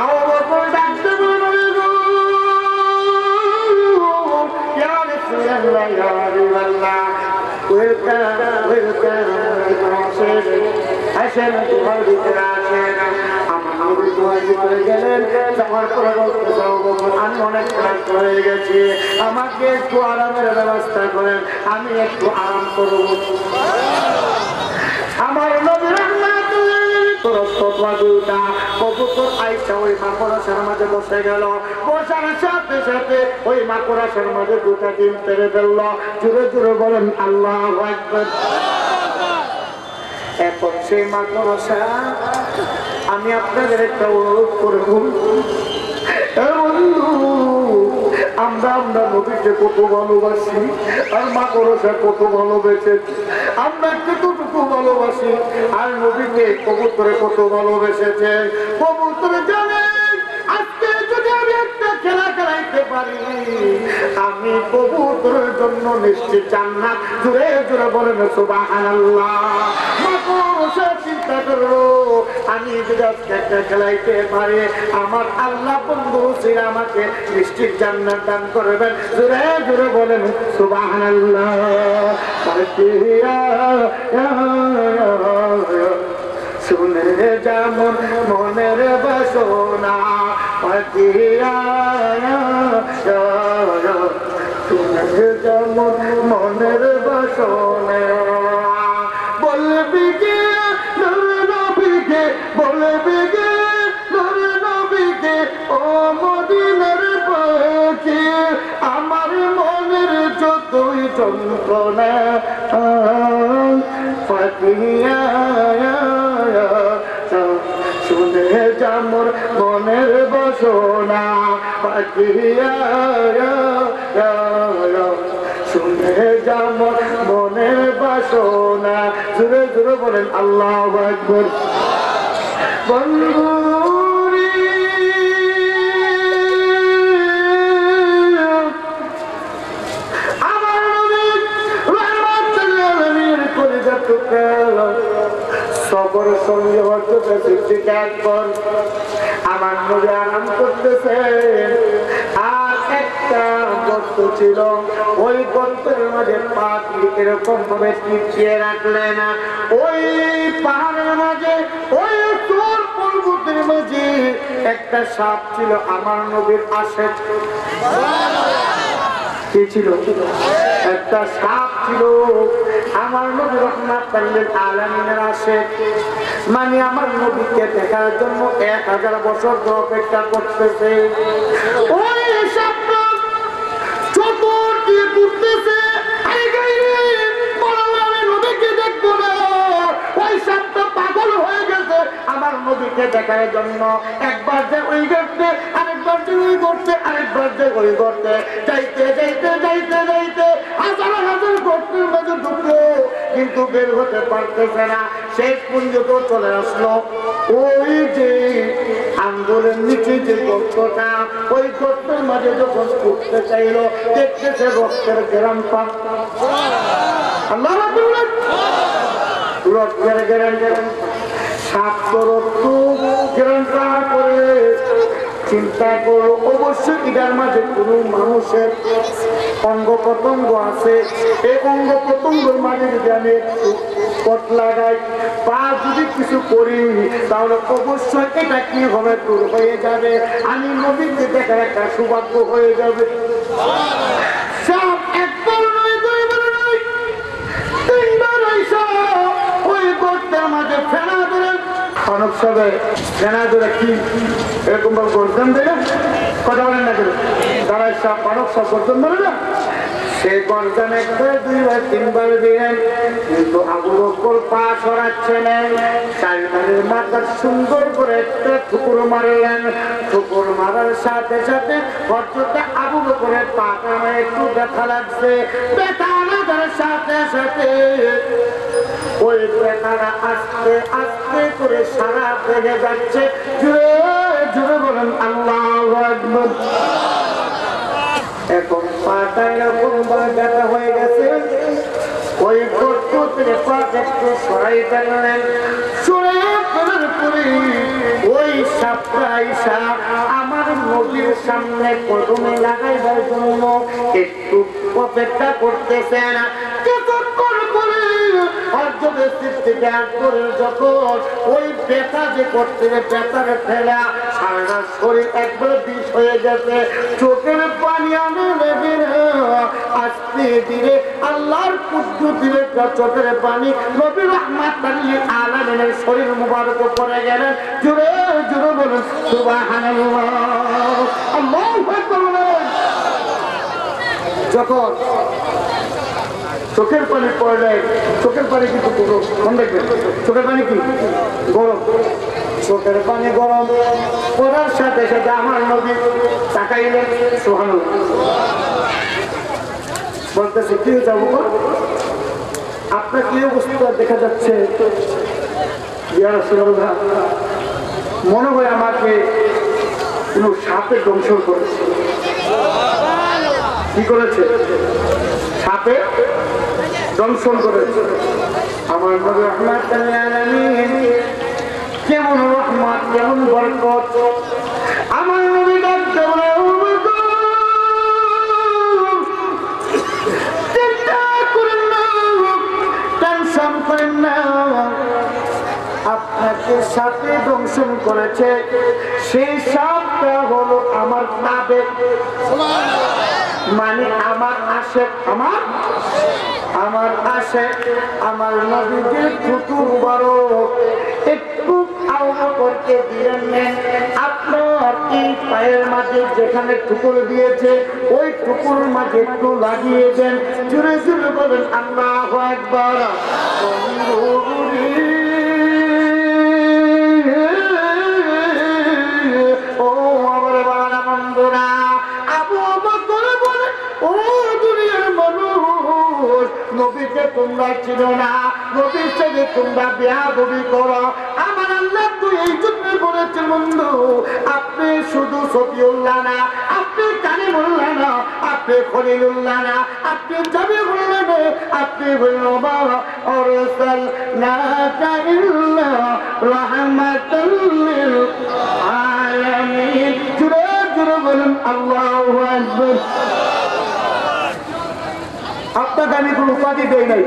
আবু বকর ডাকতে বললেন ইয়া রাসূলুল্লাহ ইয়া হাবিবাল্লাহ আসেন তোমার ভিতরে আসেন আমার তোমার ভিতরে গেলেন যাওয়ার পরে আমি অনেক ক্লান্ত হয়ে গেছি আমাকে একটু আরামের ব্যবস্থা করেন আমি একটু আরাম করব আমার নবীর মাঝে বসে গেল বসার সাথে সাথে ওই মাকড়াসার মাঝে 2টা ডিম পেরে ফেলল জোরে জোরে বলেন আল্লাহু আকবার এখন সেই মাকড়সা আমি আপনাদের একটা অনুরোধ করব আমরা নবীকে কত ভালোবাসি আর মাকড়সা কত ভালোবেসে আমরা কতটুকু ভালোবাসি আর নবীকে কবুতরে কত ভালোবেসেছে কবুতরে জানেন আজকে যদি আমি একটা খেলা খেলাইতে পারি আমি কবুতরের জন্য নিশ্চিত জান্নাত জোরে জোরে বলেন সুবহানাল্লাহ মাকড়সা চিন্তা করো আমি যদি আজকে একটা খেলাইতে পারি আমার আল্লাহ বন্ধু ছিল আমাকে নিশ্চিত জান্নাত দান করবেন জোরে জোরে বলেন সুবহানাল্লাহ শুনে যেমন মনের বাসনা শুনে যেমন মনের বাসনা বলবি গে নবীকে বলবি গে নবীকে ও মদিনার পাখি আমার মনের যতই যন্ত্রণা পাখিয়া শুনে যেমন মনের বাসনা পাখিয়া শুনে যেমন মনের বাসনা জোরে জোরে বলেন আল্লাহু আকবার বন্ধু বলতেছি ঠিক একবার আমার নবী আরাম করতেছেন আর একটা গর্ত ছিল ওই গর্তের মাঝে পা এরকম ভাবে টিপিয়ে রাখলেন ওই পাহাড়ের মাঝে ওই তোর পর্বতের মাঝে একটা সাপ ছিল আমার নবীর আশেক কি ছিল একটা সাপ ছিল আমার নবী রাহমাতুল লিল আলামিনের আশেক মানে আমার নবীকে দেখার জন্য 1000 বছর ধরে অপেক্ষা করতেছে ওই সাপটা চতুর দিয়ে ঘুরতেছে আমি নবীকে দেখবো না ওই সাপটা পাগল হয়ে গেছে আমার নবীকে দেখার জন্য একবার যে ওই করতে আরেকবার যে ওই করতে আরেকবার যে ওই করতে যাইতে যাইতে যাইতে যাইতে হাজার হাজার গর্তের মাঝে ঢুকলো কিন্তু বের হতে পারতেছে না শেষ পর্যন্ত চলে আসলো ওই যে আঙ্গুলের নিচে যে গর্তটা ওই গর্তের মাঝে যখন ঢুকতে চাইলো দেখতেছে রক্তের গ্রাম পাক আল্লাহ রক্তের গ্রাম করে চিন্তা করো অবশ্যই এটার মাঝে কোন মানুষের অঙ্গ প্রত্যঙ্গ আছে এই অঙ্গ প্রত্যঙ্গের মাঝে যদি আমি একটু পথ লাগাই বা যদি কিছু করি তাহলে অবশ্যই এটা কি হবে দূর হয়ে যাবে আমি নবীকে দেখার একটা সৌভাগ্য হয়ে যাবে সব একবার নয় দুইবার নয় তিনবার ওই গর্তের মাঝে ফেনা ধরে অনেক সবাই ফেনা ধরে কি এরকম ভাবে গর্জন দেবে কথা বলেন না কেন যারা সব অনেক সব গর্জন ধরে না সে গর্জন একবার দুইবার তিনবার দিলেন কিন্তু আবু বকর পা সরাচ্ছেন চারিধারের মাথা সুন্দর করে একটা ঠুকুর মারলেন ঠুকুর মারার সাথে সাথে হঠাৎ আবু বকরের পাটা একটু ব্যথা লাগছে ব্যথা লাগার সাথে সাথে ওই ব্যথাটা আস্তে আস্তে করে সারা বেড়ে যাচ্ছে জুড়ে জুড়ে বলেন আল্লাহু আকবার এখন পাটা এরকম ব্যথা হয়ে গেছে ওই গর্ত থেকে পা একটু সরাই ফেললেন সরাই ফেলার পরে ওই সাপটা আইসা আমার নবীর সামনে কদমে লাগাইবার জন্য একটু অপেক্ষা করতেছেন কিছুক্ষণ পরে যখন ওই ব্যথা যে করতে ব্যথার ফেলা সারা শরীর একবার বিষ হয়ে গেছে চোখের পানি আমি নেবে আস্তে ধীরে আল্লাহর কুদরতের চোখের পানি নবী রাহমাতুল লিল আলামিনের শরীর মুবারক পড়ে গেলেন জোরে জোরে বলুন সুবহানাল্লাহ আল্লাহু আকবার যখন চোখের পানি পড়লে চোখের পানি কিন্তু মনে রাখবেন চোখের পানি কি গরম চোখের পানি গরম পড়ার সাথে সাথে আমার নবী তাকাইলেন সুবহানাল্লাহ বলতেছে কি যাবো আপনার কি অবস্থা দেখা যাচ্ছে ইয়া রাসূলুল্লাহ মনে হয় আমাকে কোনো সাপে দংশন করেছে কি করেছে সাপে দংশন করেছে আমার নবী রাহমাতুল লিল আলামিন কেমন রহমত কেমন বরকত আমার নবী ডাকতে বলে চিন্তা করেন না টেনশন করেন না আপনাকে সাপে দংশন করেছে সেই সাপটা হলো আমার আবেগ মানে আমার আশেক আমার আশেক আমার নবীজির ঠুকুর বড় একটু আওয়াজ করতে দিলেন আপনার এই পায়ের মাঝে যেখানে ঠুকুর দিয়েছে ওই ঠুকুর মাঝে একটু লাগিয়ে দেন জোরে জোরে বলেন আল্লাহু আকবার ও আমার বাবা বন্ধুরা আবু বকর বলে ও দুনিয়ার মানুষ নবীকে তোমরা চিনো না নবীর সাথে তোমরা বেয়াদবি করো আমার আল্লাহ তো এই জন্য বলেছে বন্ধু আপনি শুধু সফিউল্লাহ না, আপনি কালিমুল্লাহ না, আপনি খলিলুল্লাহ না, আপনি জবিউল্লাহ না, আপনি বাবা আরসালনাকা ইল্লা রাহমাতাল লিল আলামিন। জোরে জোরে বলুন আল্লাহু আকবার। আপনাকে আমি কোনো উপাধি দেই নাই,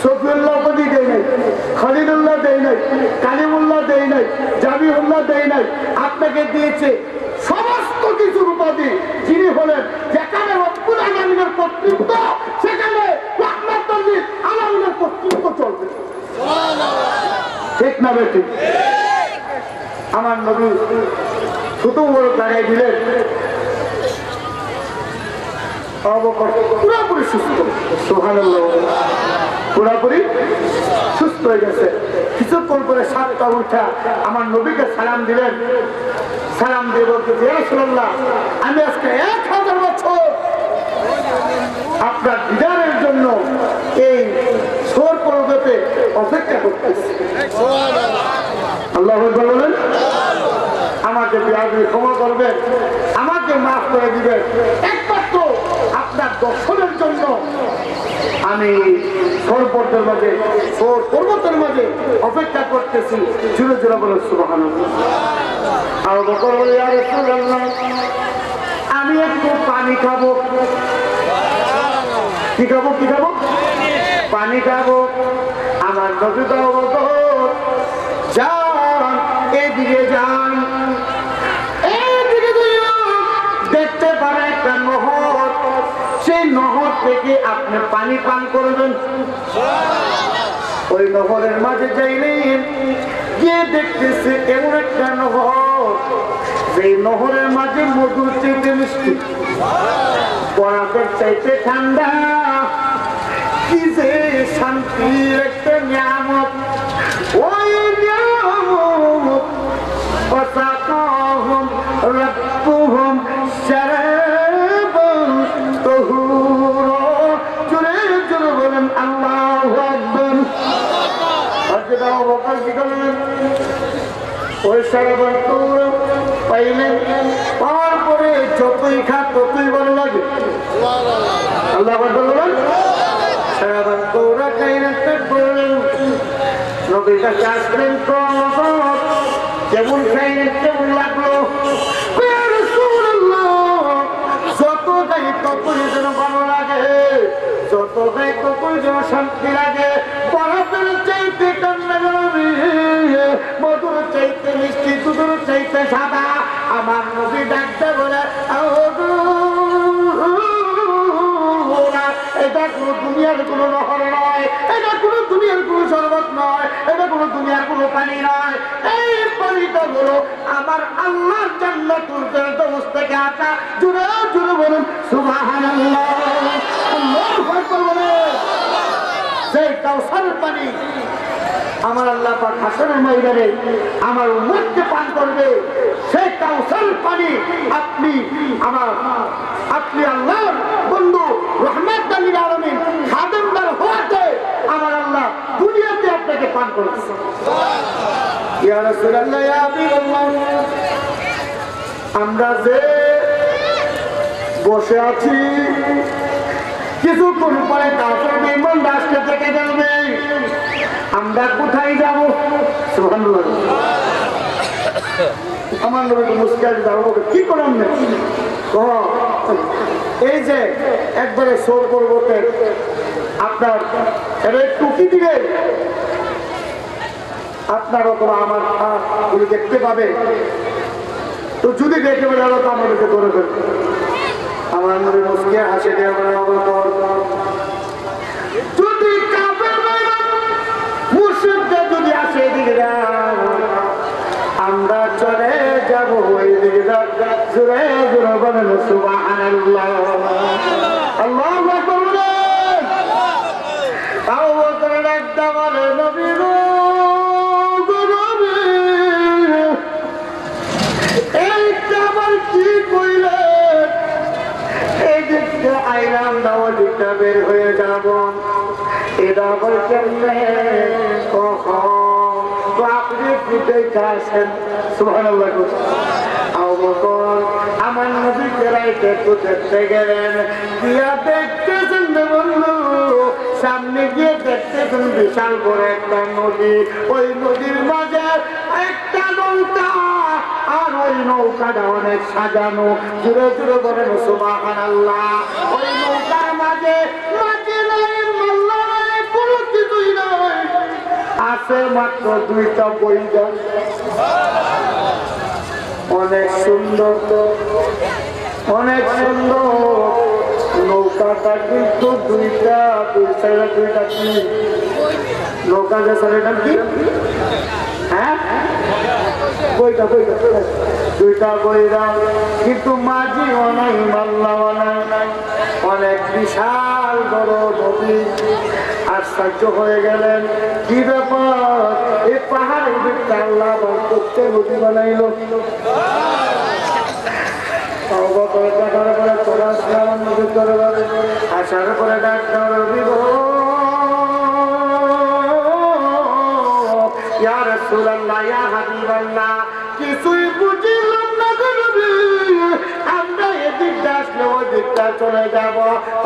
সফিউল্লাহ উপাধি দেই নাই, খলিলুল্লাহ দেই নাই, কালিমুল্লাহ দেই নাই, জামিউল্লাহ দেই নাই। আপনাকে দিয়েছে সমস্ত কিছুর উপাধি। যিনি হলেন যেখানে রব্বুল আলামিনের কর্তৃত্ব সেখানে রাহমাতুল লিল আলামিনের কর্তৃত্ব চলবে। ঠিক না বেটি? আমার নবী ছোট বড় লাগাই দিলেন, পুরাপুরি সুস্থ। সুবহানাল্লাহ, পুরাপুরি সুস্থ হয়ে গেছে। কিছুক্ষণ পরে সাতটা উঠা আমার নবীকে সালাম দিলেন। সালাম দিয়ে বলতে ইয়া রাসূলুল্লাহ, আমি আজকে 1000 বছর আপনার দিদারের জন্য এই সোর পর্বতে অপেক্ষা করতেছি। আল্লাহু আকবার বলেন। আমাকে বিয়াদি ক্ষমা করবেন, আমাকে মাফ করে দিবেন। একমাত্র আপনার দর্শনের জন্য আমি সোর পর্বতের মাঝে অপেক্ষা করতেছি। জোরে জোরে বলেন সুবহানাল্লাহ। আবু বকর বলে ইয়া রাসূলুল্লাহ, আমি একটু পানি খাবো। কি খাবো? কি খাবো? পানি খাবো। আমার নবী আবু বকর যান, এদিকে যান, এদিকে দেখতে পারে একটা নহর, সেই নহর থেকে আপনি পানি পান করবেন। ওই নহরের মাঝে যাইলেন, গিয়ে দেখতেছে এমন একটা নহর, সেই নহরের মাঝে মধুর চাইতে মিষ্টি, বরফের চাইতে ঠান্ডা। কি যে শান্তির একটা নিয়ামত! ওই নিয়ামত ওয়াসাকাহুম রাব্বুহুম শারাবান তাহুরা। জোরে জোরে বলেন আল্লাহু আকবার। হযরত আবু বকর কি করলেন? ওই শারাবান তাহুরা পাইলেন। পাওয়ার পরে যতই খা ততই ভালো লাগে। আল্লাহু আকবার বলেন। শারাবান তাহুরা খাইলেন, করলেন নবীর কাছে আসলেন, কেমন খাইলেন, কেমন লাগলো? যত খাই ততই যেন ভালো লাগে, যত খাই ততই যেন শান্তি লাগে। বরফের চাইতে ঠান্ডা গরমে, মধুর চাইতে মিষ্টি, দুধুর চাইতে সাদা। আমার নবী ডাকতে বলে এটা কোনো দুনিয়ার কোনো নহর নয়, এটা কোনো দুনিয়ার কোনো শরবত নয়, এটা কোনো দুনিয়ার কোনো পানি নয়। এই পানিটা হলো আমার আল্লাহর জান্নাতুল ফেরদৌস থেকে আসা। জোরে জোরে বলুন সুবহানাল্লাহ। আল্লাহু আকবার বলেন। সেই কাউসারের পানি আমার আল্লাহ পাক হাসরের ময়দানে আমার উম্মতকে পান করবে। সেই কাউসারের পানি আপনি আল্লাহর বন্ধু রাহমাতুল লিল আলামিন খাদেমদার হওয়াতে আমার আল্লাহ দুনিয়াতে আপনাকে পান করেছে। ইয়া রাসূলুল্লাহ, ইয়া হাবিবাল্লাহ, আমরা যে বসে আছি কিছুক্ষণ পরে কাফের বেঈমান রাষ্ট্র থেকে যাবে, আমরা কোথায় যাব? সুবহানাল্লাহ। আমার নবী মুস্কান যাবো, কি করেন না? এই যে একবারে সোর পর্বতের আপনার টুকি দিলে আপনার অথবা আমার গুলি দেখতে পাবে। তো যদি দেখে বলে তো আমাদেরকে ধরে ফেলবে। আমার নবী মুস্কিয়া হাসে দিয়ে যদি কাফের মুশরিকরা যদি আসে এদিকে আমরা চলে যাব ওইদিকে। জোরে জোরে বলেন সুবহানাল্লাহ। আল্লাহু আকবার বলেন। আবু বকর ডাকতে বলে নবী গো, এইটা আবার কি কইলেন? এই দিকটা আইলাম না, ওই দিকটা বের হয়ে যাব, এটা আবার কেমনে? তো আপনি রেখে আসেন। সুবহানাল্লাহ। আবু বকর আমার নবীকে রাইতে একটু দেখতে গেলেন, গিয়া দেখতেছেন বন্ধু, সামনে গিয়ে দেখতেছেন বিশাল বড় একটা নদী, ওই নদীর মাঝে একটা নৌকা, আর ওই নৌকাটা অনেক সাজানো। জুড়ে জুড়ে বলেন সুবহানাল্লাহ। ওই নৌকার মাঝে মাঝে নাই, মাল্লা নাই, কোনো কিছুই নাই, আছে মাত্র দুইটা বইটা। অনেক সুন্দর, অনেক সুন্দর নৌকাটা, কিন্তু দুইটা, দুই সাইডে দুইটা কি নৌকা, যে সাইডের নাম কি? হ্যাঁ, বইটা বইটা দুইটা বইটা, কিন্তু মাঝিও নাই, মাল্লাও নাই, অনেক বিশাল বড় নদী। আশ্চর্য হয়ে গেলেন, কি ব্যাপার, এই পাহাড়ের দিকটা আল্লাহ করতে নদী বানাইলো। আসার পরে ডাক্তার ইয়া রাসূলুল্লাহ, ইয়া হাবিবাল্লাহ, কিছুই বুঝলাম না, আমরা এদিকটা আসলে ওই দিকটা চলে যাব।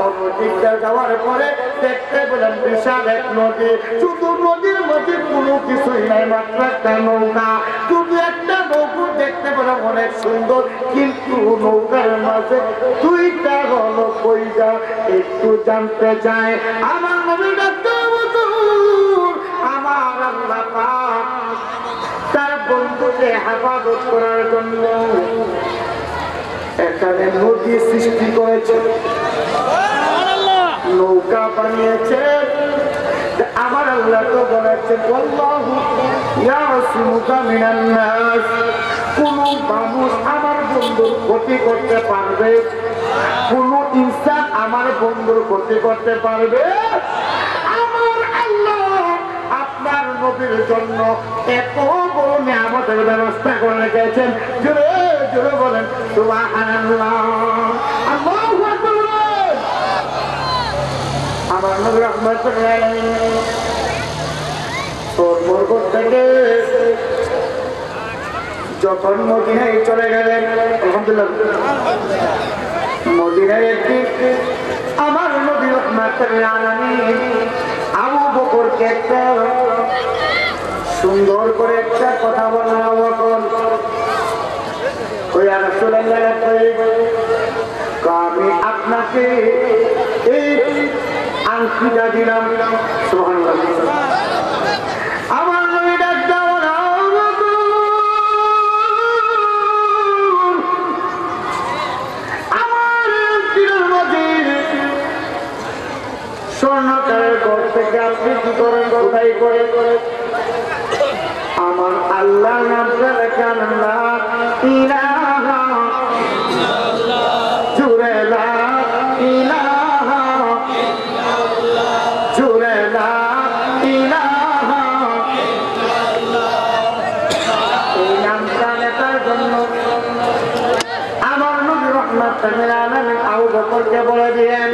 ওই দিকটা যাওয়ার পরে দেখতে পেলাম বিশাল এক নদী, শুধু নদীর মধ্যে কোনো কিছুই নাই, মাত্র একটা নৌকা। শুধু একটা নৌকো দেখতে পেলাম অনেক সুন্দর, কিন্তু নৌকার মাঝে দুইটা হলো কইটা। একটু জানতে চাই আমার নবী ডাক্তার আমার আল্লাহ পাক তার বন্ধুকে হেফাজত করার জন্য এখানে নদী সৃষ্টি করেছে, নৌকা বানিয়েছে। আমার আল্লাহ তো বলেছেন, আল্লাহু ইয়াসিমুকা মিনান নাস, কোন মানুষ আমার বন্ধুর ক্ষতি করতে পারবে, কোন ইনসান আমার বন্ধুর ক্ষতি করতে পারবে। আমার আল্লাহ আপনার নবীর জন্য এত বড় নিয়ামতের ব্যবস্থা করে রেখেছেন। জোরে জোরে বলেন সুবহানাল্লাহ। আল্লাহু আকবার। আমার নবী রাহমাতুল্লাহ আলাইহি তোর থেকে যখন মদিনায় চলে গেলেন, আলহামদুলিল্লাহ, মদিনায় একটি আমার নবী রাহমাতুল্লাহ আলাইহি আবু বকরকে একটা সুন্দর করে একটা কথা বললেন। আবু বকর, ওই ইয়া রাসূলুল্লাহ, আমি আপনাকে এই আংটিটা দিলাম। সুবহানাল্লাহ। আমার নবী ডাক দেওয়ার আমার আংটির মধ্যে স্বর্ণকারের ঘর থেকে আপনি কি করেন, কোথায় করে করে আমার আল্লাহ নামটা লেখেন, লা ইলাহা জুরে, লা ইলাহা জুরে, লা ইলাহা। এই নামটা লেখার জন্য আমার নবী রাহমাতুল্লাহ আলাইহি আবু বকরকে বলে দিলেন।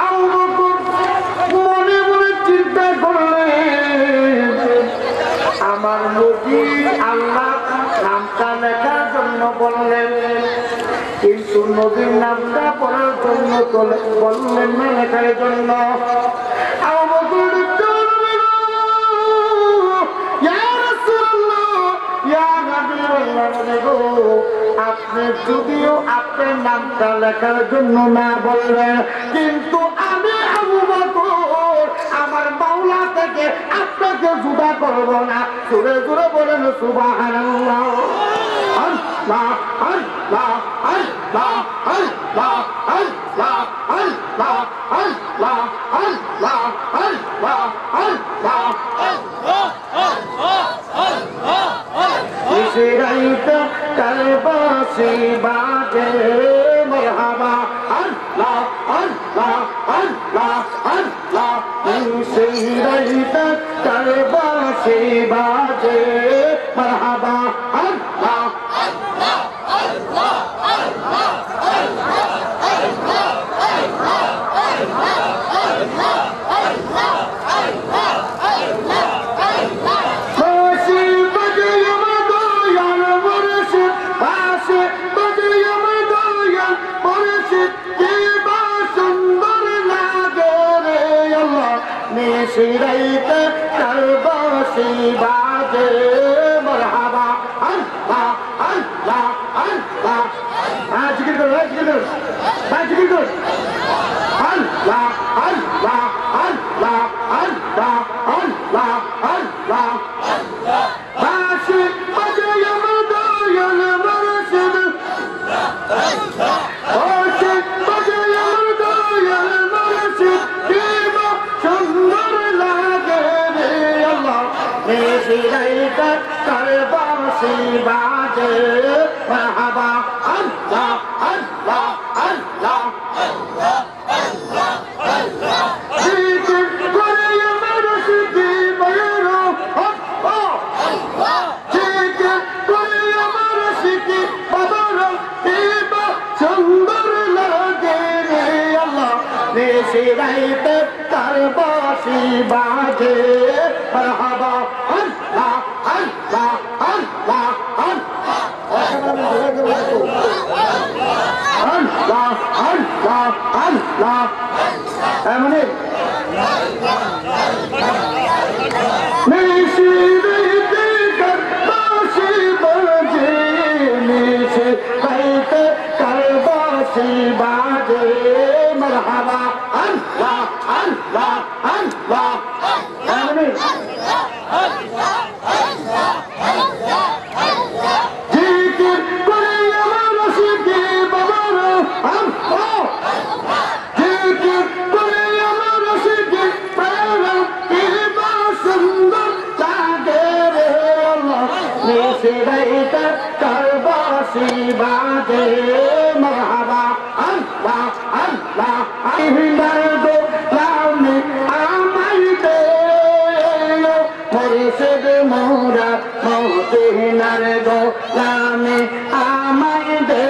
আবু বকর মনে মনে চিন্তা করলেন, আমার নবী আল্লাহ নামটা লেখার জন্য বললেন, কিন্তু নবীর নামটা পড়ার জন্য বললেন না, লেখার জন্য। আবু বকর ইয়া রাসূলুল্লাহ, ইয়া হাবিবাল্লাহ, আপনি যদিও আপনার নামটা লেখার জন্য না বললেন, কিন্তু আমি আবু বকর আমার মাওলা থেকে আপনাকে জুদা করব না। জোরে জোরে বলেন সুবহানাল্লাহ। আল্লাহ আল্লাহ আল্লাহ আল্লাহ আল্লাহ আল্লাহ আল্লাহ আল্লাহ আল্লাহ আল্লাহ। ইসরাইতা কালবাসি বাজে মারহাবা, আল্লাহ আল্লাহ আল্লাহ আল্লাহ। ইসরাইতা কালবাসি বাজে মারহাবা, আল্লাহ আল্লাহ আল্লাহ আল্লাহ আল্লাহ আল্লাহ আল্লাহ আল্লাহ আল্লাহ আল্লাহ আল্লাহ আল্লাহ আল্লাহ। নিশিরাইতে কালবাসি বাজে মারহাবা আল্লাহ আল্লাহ আল্লাহ জিকির করো জিকির করো জিকির করো আল্লাহ আল্লাহ আল্লাহ আল্লাহ আল্লাহ আল্লাহ বাসি বাজে আমার দয়াল মুর্শিদ বাসি বাজে আমার দয়াল মুর্শিদ কি সুন্দর লাগে রে আল্লাহ নিশিরাইতে কালবাসি বাজে মারহাবা আল্লাহ আল্লাহ আল্লাহ নিশিরাইতে কালবাসি বাজে মারহাবা আল্লাহ আল্লাহ আল্লাহ আল্লাহ আল্লাহ আল্লাহ এমনি নিশিরাইতে কালবাসি বাজে নিশিরাইতে কালবাসি বাজে মারহাবা আল্লাহ আল্লাহ আল্লাহ আমিন জিকির করে আমার রশিদি বাবার আল্লাহ জিকির করে আমার রশিদি বাবার কি সুন্দর লাগে রে আল্লাহ নিশিরাইতে কালবাসি বাজে মারহাবা আল্লাহ আল্লাহ আহিনার গো লাউনি আমাই দে মুর্শিদ মোরা মদিনার গো লাউনি আমাই দে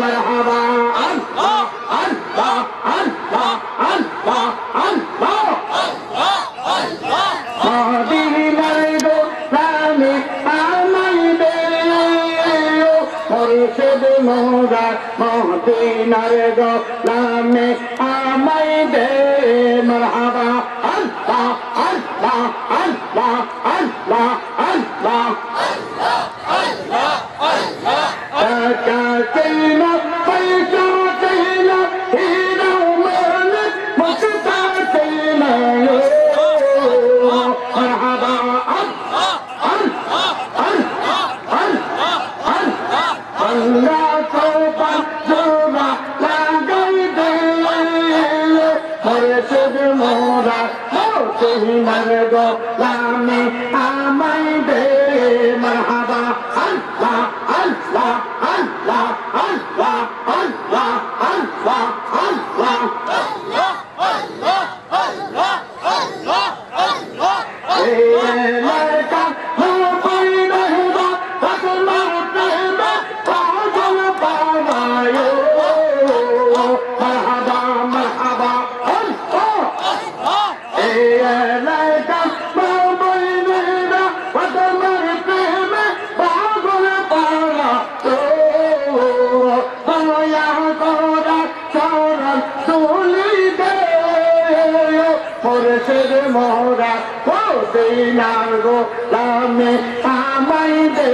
মারহাবা আল্লাহ আল্লাহ আল্লাহ আল্লাহ আল্লাহ মদিনার গো লাউনি আমাই দে মুর্শিদ মোরা মদিনার গো লামে আমাই দে মারহাবা আল্লাহ আল্লাহ আল্লাহ আল্লাহ আল্লাহ টাকা চাইনা পয়সা চাইনা হিরো মানিক মুক্তা চাইনা মারহাবা আল্লাহ আল্লাহ আল্লাহ আল্লাহ আল্লাহ বন্দা তোবা জোরা লাগাই দে মুর্শিদ মোরা মদিনার গো লামে আমাই দে মারহাবা আল্লাহ আল্লাহ আল্লাহ আল্লাহ আল্লাহ আল্লাহ আল্লাহ আল্লাহ আল্লাহ আল্লাহ আল্লাহ এ লড়কা মোবাই রহবা পাগলার প্রেমে পাগল পাওয়ায়ো মারহাবা মারহাবা আল্লাহ এ লড়কা মোবাই রহবা পাগলার প্রেমে পাগল পাওয়ায়ো দয়া করা চরণ তুলি দে মুর্শিদ মোরা মদিনার গো লামে আমাই দে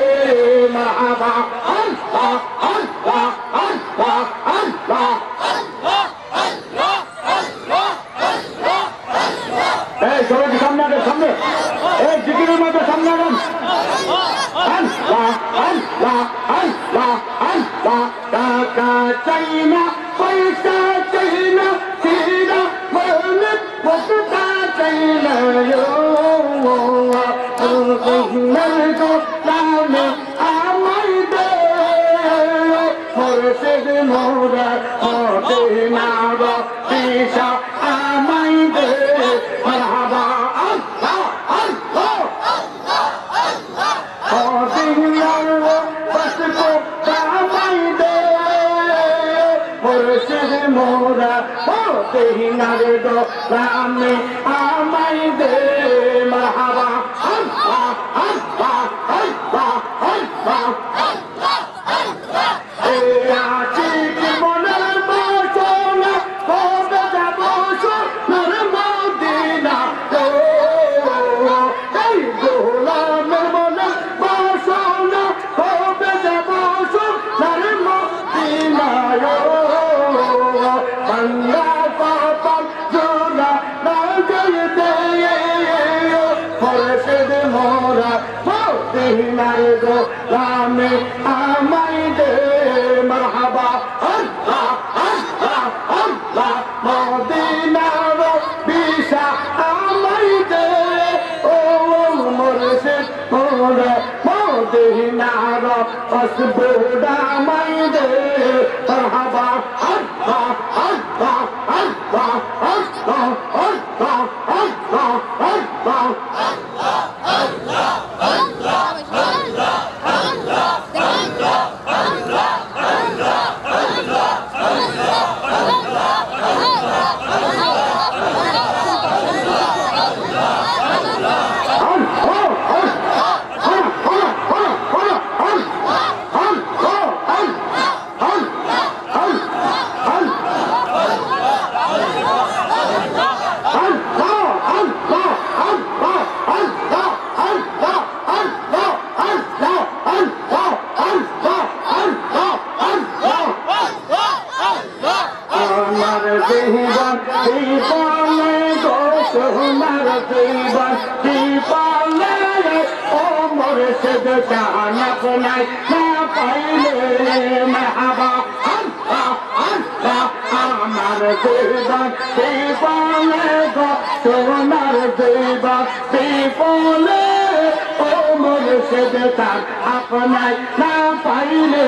মারহাবা আল্লাহ আল্লাহ আল্লাহ আল্লাহ এই সবাই সামনে আগে সামনে এই জিকিরের মধ্যে সামনে আগান আল্লাহ আল্লাহ আল্লাহ আল্লাহ টাকা চাইনা পয়সা চাইনা সিরা মানিক মুক্তা চাইনা মদিনার গো লামে আমাই দে মুর্শিদ মোরা মদিনার গো দিশা আমাই দে মারহাবা আল্লাহ আল্লাহ মদিনার গো বসকো আমাই দে মুর্শিদ মোরা মদিনার গো লামে আমাই দে মারহাবা আল্লাহ আল্লাহ আল্লাহ আল্লাহ মদিনা আমার মদিনার গোলামে আমায় দে মারহাবা আল্লাহ আল্লাহ আল্লাহ মদিনার বিশা আমায় দে ও মুর্শিদ মোরা মদিনার আসবুদা আমায় দে মারহাবা আল্লাহ আল্লাহ আল্লাহ আল্লাহ আল্লাহ আল্লাহ আল্লাহ আপনাই না পাইলে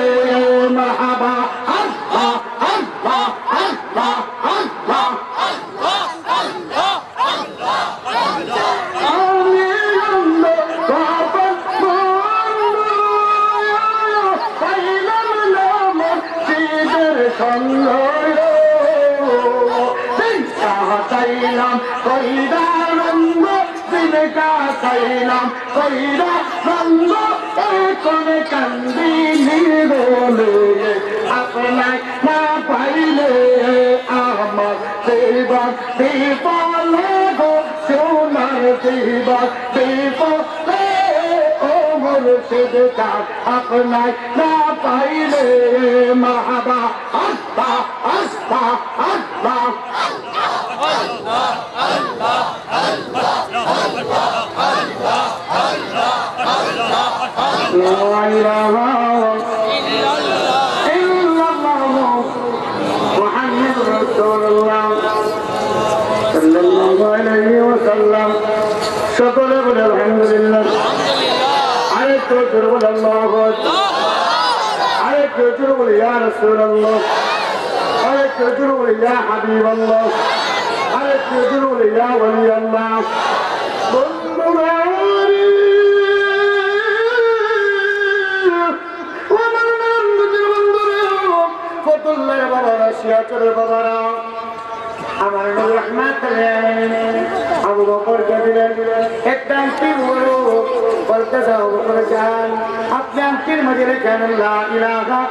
মারহাবা আল্লাহ আল্লাহ আল্লাহ আল্লাহ আমি অন্ধ পাপন পাইলাম না মসজিদের সঙ্গ চাইলাম কইরানন্দ দিনকা চাইলাম কইরানন্দ কোন কান্দিনি বলে আপনার না পাইলে আমার দেবা বিপলে গো সোনার দেবা বিপলে ও মুর্শিদ আপনার না পাইলে মারহাবা আল্লাহ আল্লাহ আল্লাহ لا إله إلا الله محمد رسول الله صلى الله عليه وسلم شكر الحمد لله عليك وجر الله عليك وجر يا رسول الله عليك وجر يا حبيب الله عليك وجر يا ولي الله বাবারা শিয়াচরের বাবারা আমার নবী রাহমাতুল্লাহ আবু বকরকে দিলেন একটা আংটি বড় বলতে যাও বকর জান আপনি আংটির মাঝে রেখেন লা ইলাহা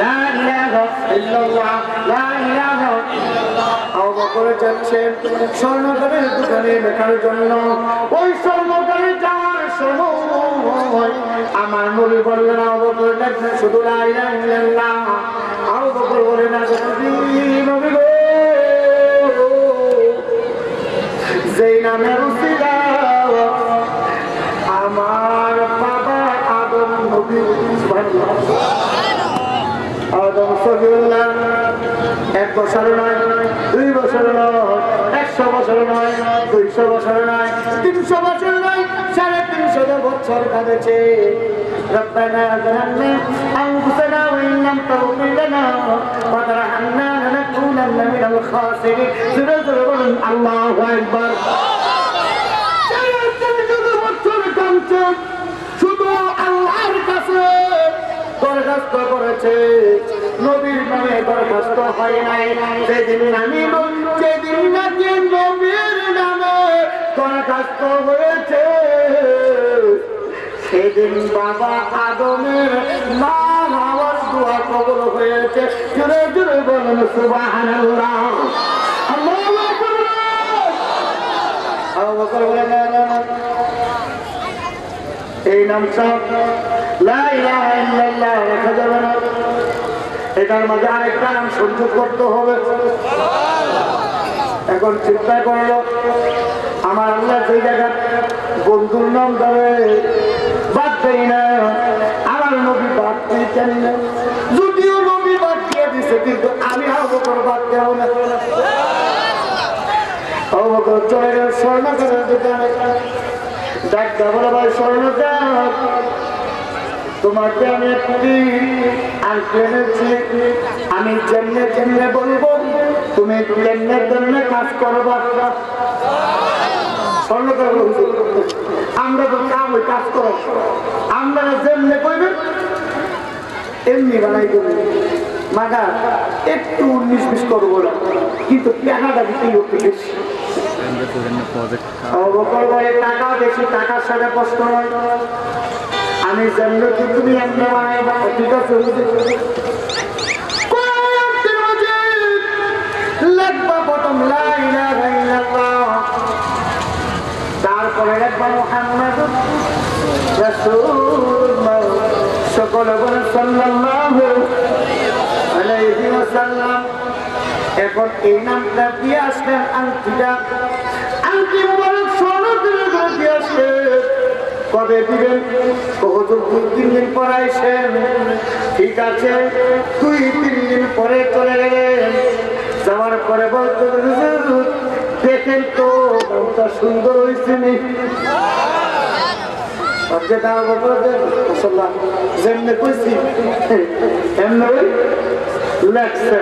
লা ইলাহা ইল্লাল্লাহ লা ইলাহা ইল্লাল্লাহ আবু বকর যাচ্ছেন স্বর্ণকারের দোকানে লেখার জন্য ওই স্বর্ণকারের যাওয়ার সময় আমার নবী বললেন আবু বকর দেখছেন শুধু লা ইলাহা ইল্লাল্লাহ আবু বকর বলেন না নবী গো যেই নামের উসিলা আমার বাবা আদম নবী আদম সফিউল্লাহ 1 বছর নয় 2 বছর নয় 100 বছর নয় 200 বছর নয় 300 বছর নয় 350 বছর কাঁদেছে ربنا ظلمنا أنفسنا وإن لم تغفر لنا وترحمنا لنكونن من الخاسرين الله أكبر শুধু আল্লাহর কাছে দরখাস্ত করেছে নবীর নামে দরখাস্ত হয় নাই যেদিন নাকি নবীর নামে দরখাস্ত হয়েছে সেদিন বাবা আদমের নাম আওয়াজ দোয়া কবুল হয়েছে জোরে জোরে বলুন সুবহানাল্লাহ আল্লাহু আকবার আবু বকর বলেন না এই নামটা লা ইলাহা ইল্লাল্লাহ রাখা যাবে না এটার মধ্যে আরেকটা নাম সংযোগ করতে হবে এখন চিন্তা করলো আমার আল্লাহ সেই জায়গা বন্ধুর নাম ধরে বাদ দেই না, আমার নবী বাদ দিতেন না। যদিও নবী বাদ দিয়ে দিছে, কিন্তু আমি আবু বকর বাদ দেব না। আবু বকর চলে গেল স্বর্ণকারের দোকানে, ডাক্তার বলে ভাই স্বর্ণকার, তোমাকে আমি একটি আংটি এনেছি, আমি যেমনে যেমনে বলবো তুমি তেমনে তেমনে কাজ করবা। স্বর্ণকার আমরা তো কাম ওই কাজ করো, আমরা যেমনে কইবেন এমনি বানাই দেবো, মাগা একটু 19-20 করবো না, কিন্তু টাকাটা বিক্রি করতে বেশি। টাকা বেশি, টাকার সাথে কষ্ট নয়, আমি যেমন কি তুমি এমনি বানাইবা, ঠিক আছে? লেখবা প্রথম লা ইলাহা ইল্লাল্লাহ, তারপরে লেখবা মুহাম্মাদুর রাসূলুল্লাহ, সকলে বলে সাল্লাল্লাহু আলাইহি ওয়াসাল্লাম। এখন এই নামটা দিয়ে আসলেন আংটিটা, আংটি মুবারক সোনা দিয়ে আসলেন। কবে দিবেন? হুজুর 2-3 দিন পর আইসেন। ঠিক আছে, 2-3 দিন পরে চলে গেলেন। যাওয়ার পরে বলতে হুজুর দেখেন তো নামটা সুন্দর হয়েছে নি? যেমনে কইছি এমনি লেখছে।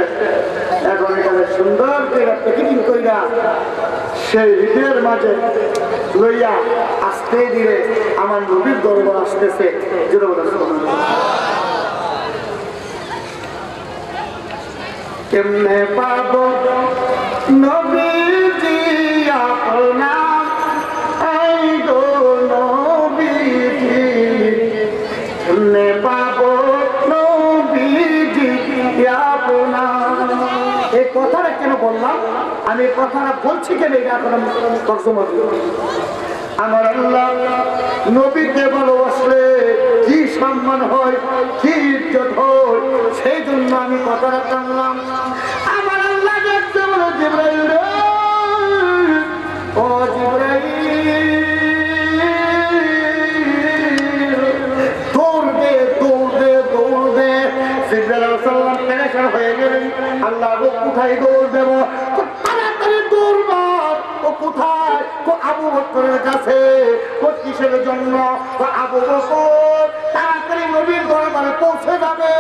এখন এখানে সুন্দর করে প্যাকেটিং কইরা সেই হৃদয়ের মাঝে লইয়া আসতে দিলে আমার নবীর দরবার আসতেছে। কেমনে পাবো নবীজি আপনার, এই গো নবীজি, কেমনে পাবো নবীজি আপনার। এই কথাটা কেন বললাম, আমি এই কথাটা বলছি কেন, এটা এখন আমি তর্জমা দিই। আমার আল্লাহ নবীকে ভালোবাসলে কি সম্মান হয়, কি ইজ্জত হয়, সেই জন্য আমি কথাটা টানলাম। আমার আল্লাহ দেখতে বলো জিবরাইল রে, ও জিবরাইল দৌড় দে দৌড় দে দৌড় দে। জিবরাইল আলাইহিস সালাম পেরেশান হয়ে গেলেন, আল্লাহ কোথায় দৌড় দেব, তাড়াতাড়ি দৌড়বা। ও কোথায়? আবু বকরের কাছে। কিসের জন্য? আবু বকর তাড়াতাড়ি নবীর দরবারে পৌঁছে যাবে।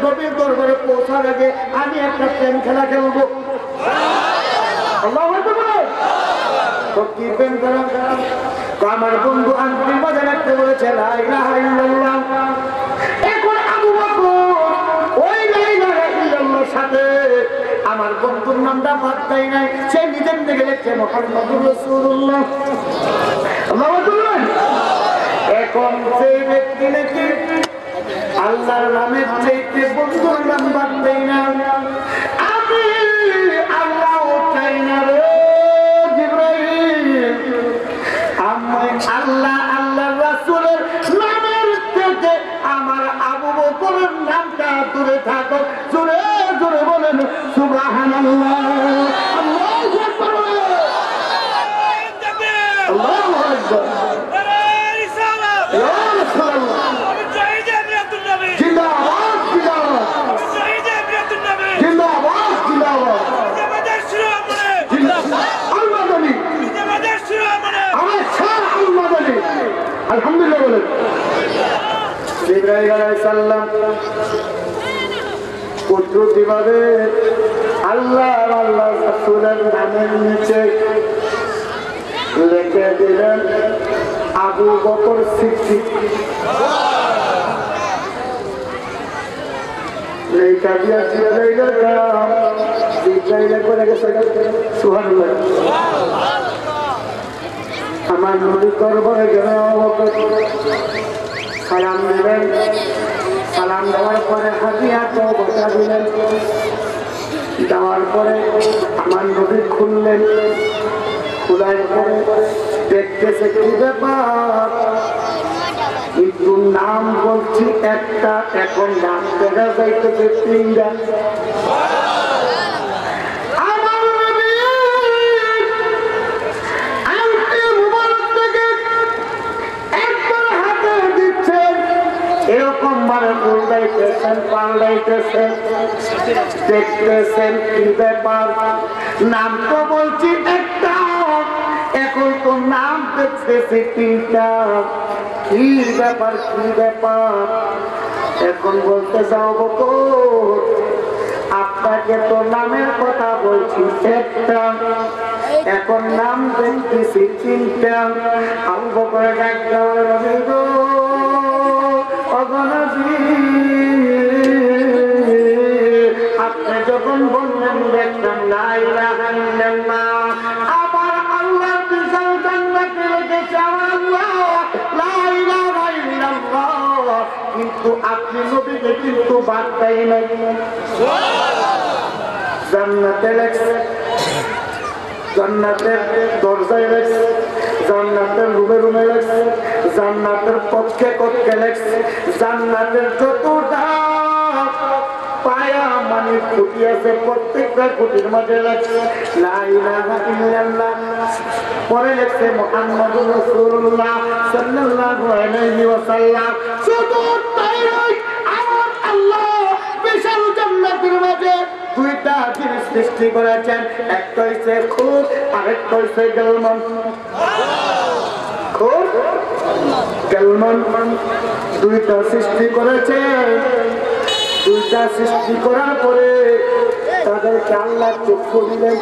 নবীর দরবারে পৌঁছার আগে আমি একটা প্রেম খেলা খেলবো। কি প্রেম খেলা? আমার বন্ধু আন্তিম বাজার রাখতে বলেছে লা ইলাহা ইল্লাল্লাহ। এখন আবু বকর ওই লা ইলাহা ইল্লাল্লাহর সাথে আমার বন্ধুর নামটা বাদ দেয় নাই, সে নিজের থেকে লিখছে মুহাম্মাদুর রাসূলুল্লাহ। এখন সেই ব্যক্তি নাকি আল্লাহর নামের চাইতে বন্ধুর নাম বাদ দেয় না। আমি আল্লাহ চাই না রে জিবরাইল, আমি আল্লাহ আল্লাহর রাসূলের নামের থেকে আমার আবু বকরের নামটা দূরে থাকো। জোরে জোরে বলেন সুবহানাল্লাহ। আল্লাহু আকবার, আল্লাহু আকবার। আলহামদুলিল্লাহ বলেন। জিবরাইল আলাইহিস সালাম কুদরতিভাবে আল্লাহ আল্লাহ রাসূলের নামের নিচে লিখে দিলেন আবু বকর সিদ্দিক। লেখা দিয়া জিবরাইলের নাম জিবরাইলে করে গেছে সুবহানাল্লাহ। আমার নবী দরবারে গেল, সালাম দিলেন। সালাম দেওয়ার পরে হাতিয়া তো বসা দিলেন। দেওয়ার পরে আমার নবী খুললেন। খোলার পরে দেখতেছে কি ব্যাপার, কিন্তু নাম বলছি একটা, এখন নাম দেখা যাইতেছে 3টা। এরকম মানে উল্টাইতেছেন পাল্টাইতেছেন, দেখতেছেন কি ব্যাপার। নাম তো বলছি একটা, এখন তো নাম দেখতেছি তিনটা। কি ব্যাপার কি ব্যাপার? এখন বলতে যাও তো আপনাকে তো নামের কথা বলছি একটা, এখন নাম দেখতেছি তিনটা। অঙ্ক করে ডাক্তার রবি গো অগণবী, আপনি যখন বললেন দেখলাম লা ইলাহা ইল্লাল্লাহ, আবার আল্লাহর বিশাল জান্নাতে রেখেছে আমার আল্লাহ লা ইলাহা ইল্লাল্লাহ, কিন্তু আপনি নবীকে কিন্তু বাদ দেয় নাই। জান্নাতে লেখছে, জান্নাতের দরজায় লেখছে, জান্নাতের রুমে রুমে লেখছে, জান্নাতের কক্ষে কক্ষে লেখছে, জান্নাতের যতটা পায়া মানে খুঁটি আছে প্রত্যেকটা খুঁটির মাঝে লেখছে লা ইলাহা ইল্লাল্লাহ। পরে লেখছে মুহাম্মাদুর রাসূলুল্লাহ সাল্লাল্লাহু আলাইহি ওয়াসাল্লাম। শুধু তাই নয়, আমার আল্লাহ বিশাল জান্নাতের মাঝে দুইটা জিনিস সৃষ্টি করেছেন, একটা হইছে খুদ, আরেকটা হইছে গেলমান। খুদ গেলমান দুইটা সৃষ্টি করেছে। দুইটা সৃষ্টি করার পরে তাদেরকে আল্লাহ চক্ষু দিলেন।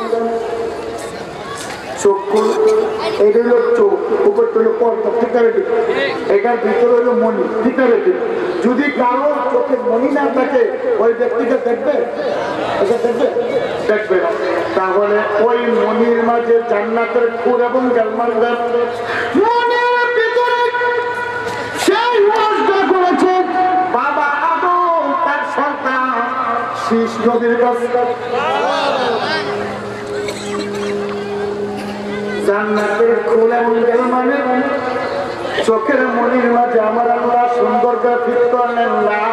চক্ষু এটা হলো চোখ, উপরটা হলো পর্দা, ঠিক আছে? এটার ভিতরে হলো মণি, ঠিক আছে? যদি কারো চোখে মণি না থাকে ওই ব্যক্তিকে দেখবে, দেখবে দেখবে না। তাহলে ওই মণির মাঝে জান্নাতের খুর এবং গেলমান মণির ভিতরে সেই ওয়াজটা করেছে বাবা আদম তার সন্তান শীষ নবীর কাছে। জান্নাতের খুল এবং গেলমানের চোখের মনির মাঝে আমার আল্লাহ সুন্দর করে ফিট করলেন লা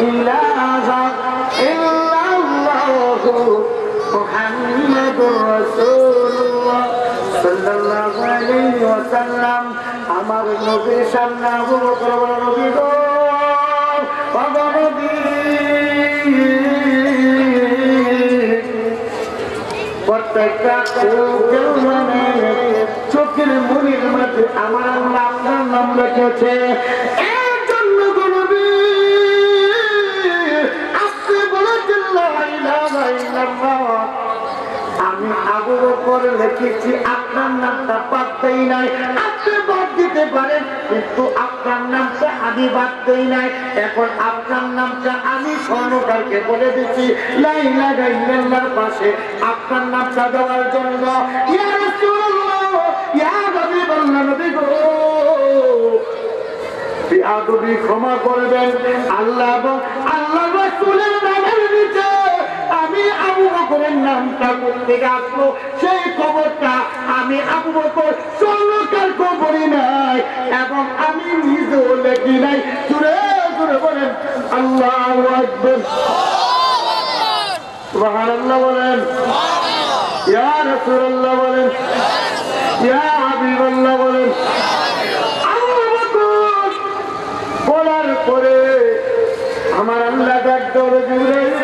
ইলাহা ইল্লাল্লাহু মুহাম্মাদুর রাসূলুল্লাহ সাল্লাল্লাহু আলাইহি ওয়াসাল্লাম। আমার নবীর সামনে আবু বকর বলে নবী গো নবী, প্রত্যেকটা চোখের মনির মাঝে আমার আল্লাহ আপনার নাম রেখেছে। এর জন্য নবী আপনি বলেছেন লা ইলাহা ইল্লাল্লাহ। আমি আবু বকর লিখেছি, আপনার নামটা বাদ দেই নাই। আপনি বাদ দিতে পারেন, কিন্তু আপনার নামটা আমি বাদ দেই নাই। এখন আপনার নামটা আমি স্বর্ণকারকে বলে দিচ্ছি লা ইলাহা ইল্লাল্লাহর পাশে আপনার নামটা দেওয়ার জন্য। ইয়া রাসূলুল্লাহ, ইয়া হাবিবাল্লাহ, নবী গো বিআদবি ক্ষমা করবেন। আল্লাহ এবং আল্লাহর রাসূলের নামের নিচে আমি আবু বকরের নামটা করতে আসলো, সেই খবরটা আমি আবু বকর স্বর্ণকার কবরি নাই এবং আমি নিজেও লেখি নাই। জোরে জোরে বলেন আল্লাহু আকবার, সুবহানাল্লাহ বলেন, ইয়া রাসূলুল্লাহ বলেন, ইয়া হাবিবাল্লাহ বলেন। আবু বকর বলার পরে আমার আল্লাহ ডাকতে হলো জিবরাইল,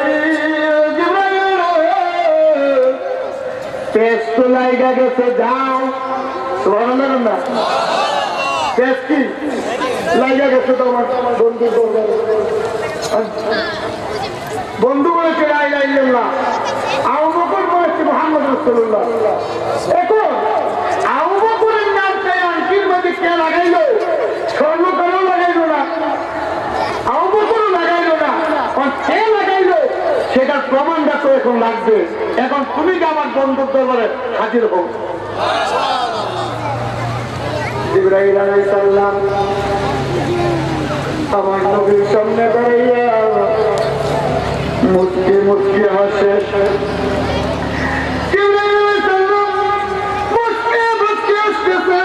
পেশ তো লাইগা গেছে, যাও। সুবহানাল্লাহ না, পেশ কি লাইগা গেছে তোমার বন্ধু, বন্ধু বলেছে লা ইলাহা ইল্লাল্লাহ, আবু বকর বলেছে মুহাম্মদ রাসূলুল্লাহ। এখন আবু বকরের নামটা আংটির মধ্যে কে লাগাইলো? স্বর্ণকারও লাগাইলো না, আবু বকরও লাগাইলো না, কে লাগাইলো সেটার প্রমাণটা তো এখন লাগবে। এখন তুমি কি আমার বন্ধুর দরবারে হাজির হও। জিবরাইল আলাইহিস সালাম আমার নবীর সামনে দাঁড়াইয়া মুচকি মুচকি হাসে। জিবরাইল আলাইহিস সালাম মুচকি মুচকি হাসতেছে।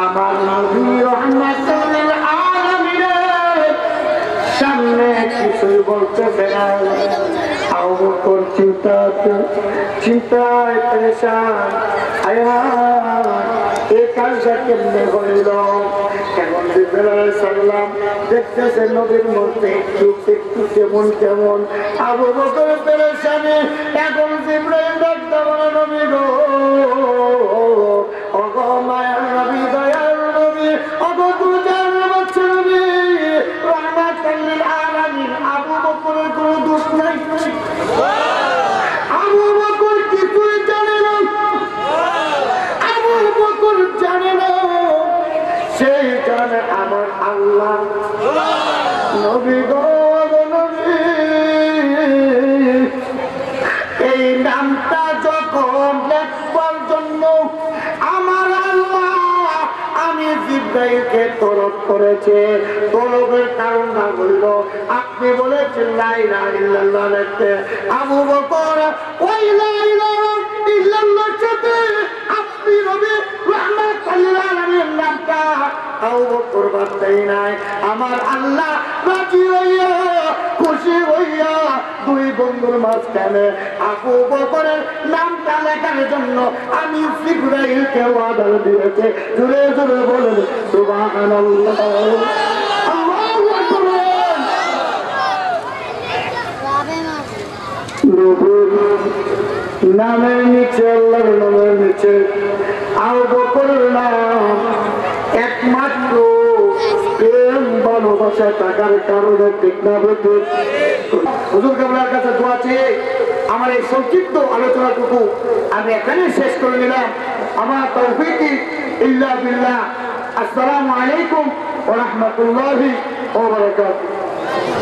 আমার নবী রাহমাতুল লিল আলামিনের সামনে কিছুই বলতেছে না। আবু বকর চিন্তায় পরেশান, এই কাজটা কেমনে হইল? এখন জিবরাইল আলাইহিস সালাম দেখতেছে নবীর মধ্যে একটু কেমন কেমন। আবু বকর পেরেশানি। এখন জিবরাইল ডাকতে বলে, নবী গো, ওগো মায়ার নবী, দয়ার নবী, ওগো দুজার বাচ্চা নবী, রাহমাতাল লিল আলামিন, আবু বকরের কোনো দোষ নাই। আবু বকর কিছুই জানে না, আবু বকর জানে না, সেই জানে আমার আল্লাহ। নবী গো, নবী, এই নামটা যখন লেখবার জন্য আমার আল্লাহ আমি জিবরাইলকে তলব করেছে। তলবের কারণ না বলল, আপনি বলেছেন লা ইলাহা ইল্লাল্লাহ লিখতে। আবু বকর ওই লা ইলাহা ইল্লাল্লাহর সাথে আপনি নবী রাহমাতুল লিল আলামিন নামটা আবু বকর বাদ দেয় নাই। আমার আল্লাহ রাজি হইয়া, খুশি হইয়া দুই বন্ধুর মাঝখানে আবু বকরের নামটা লেখার জন্য আমি জিবরাইলকে ওয়াদা দিয়েছে। জোরে জোরে বলেন সুবহানাল্লাহ। আল্লাহু আকবার। নবীর নামের নিচে, আল্লাহর নামের নিচে আবু বকরের নাম একমাত্র প্রেম ভালোবাসা টাকার কারণে ঠিক না বলতে। হুজুর কেবলার কাছে দোয়া চেয়ে আমার এই সংক্ষিপ্ত আলোচনাটুকু আমি এখানে শেষ করে নিলাম। আমার তৌফিক ইল্লা বিল্লাহ। আসসালামু আলাইকুম ওয়া রাহমাতুল্লাহি ওয়া বারাকাতুহু।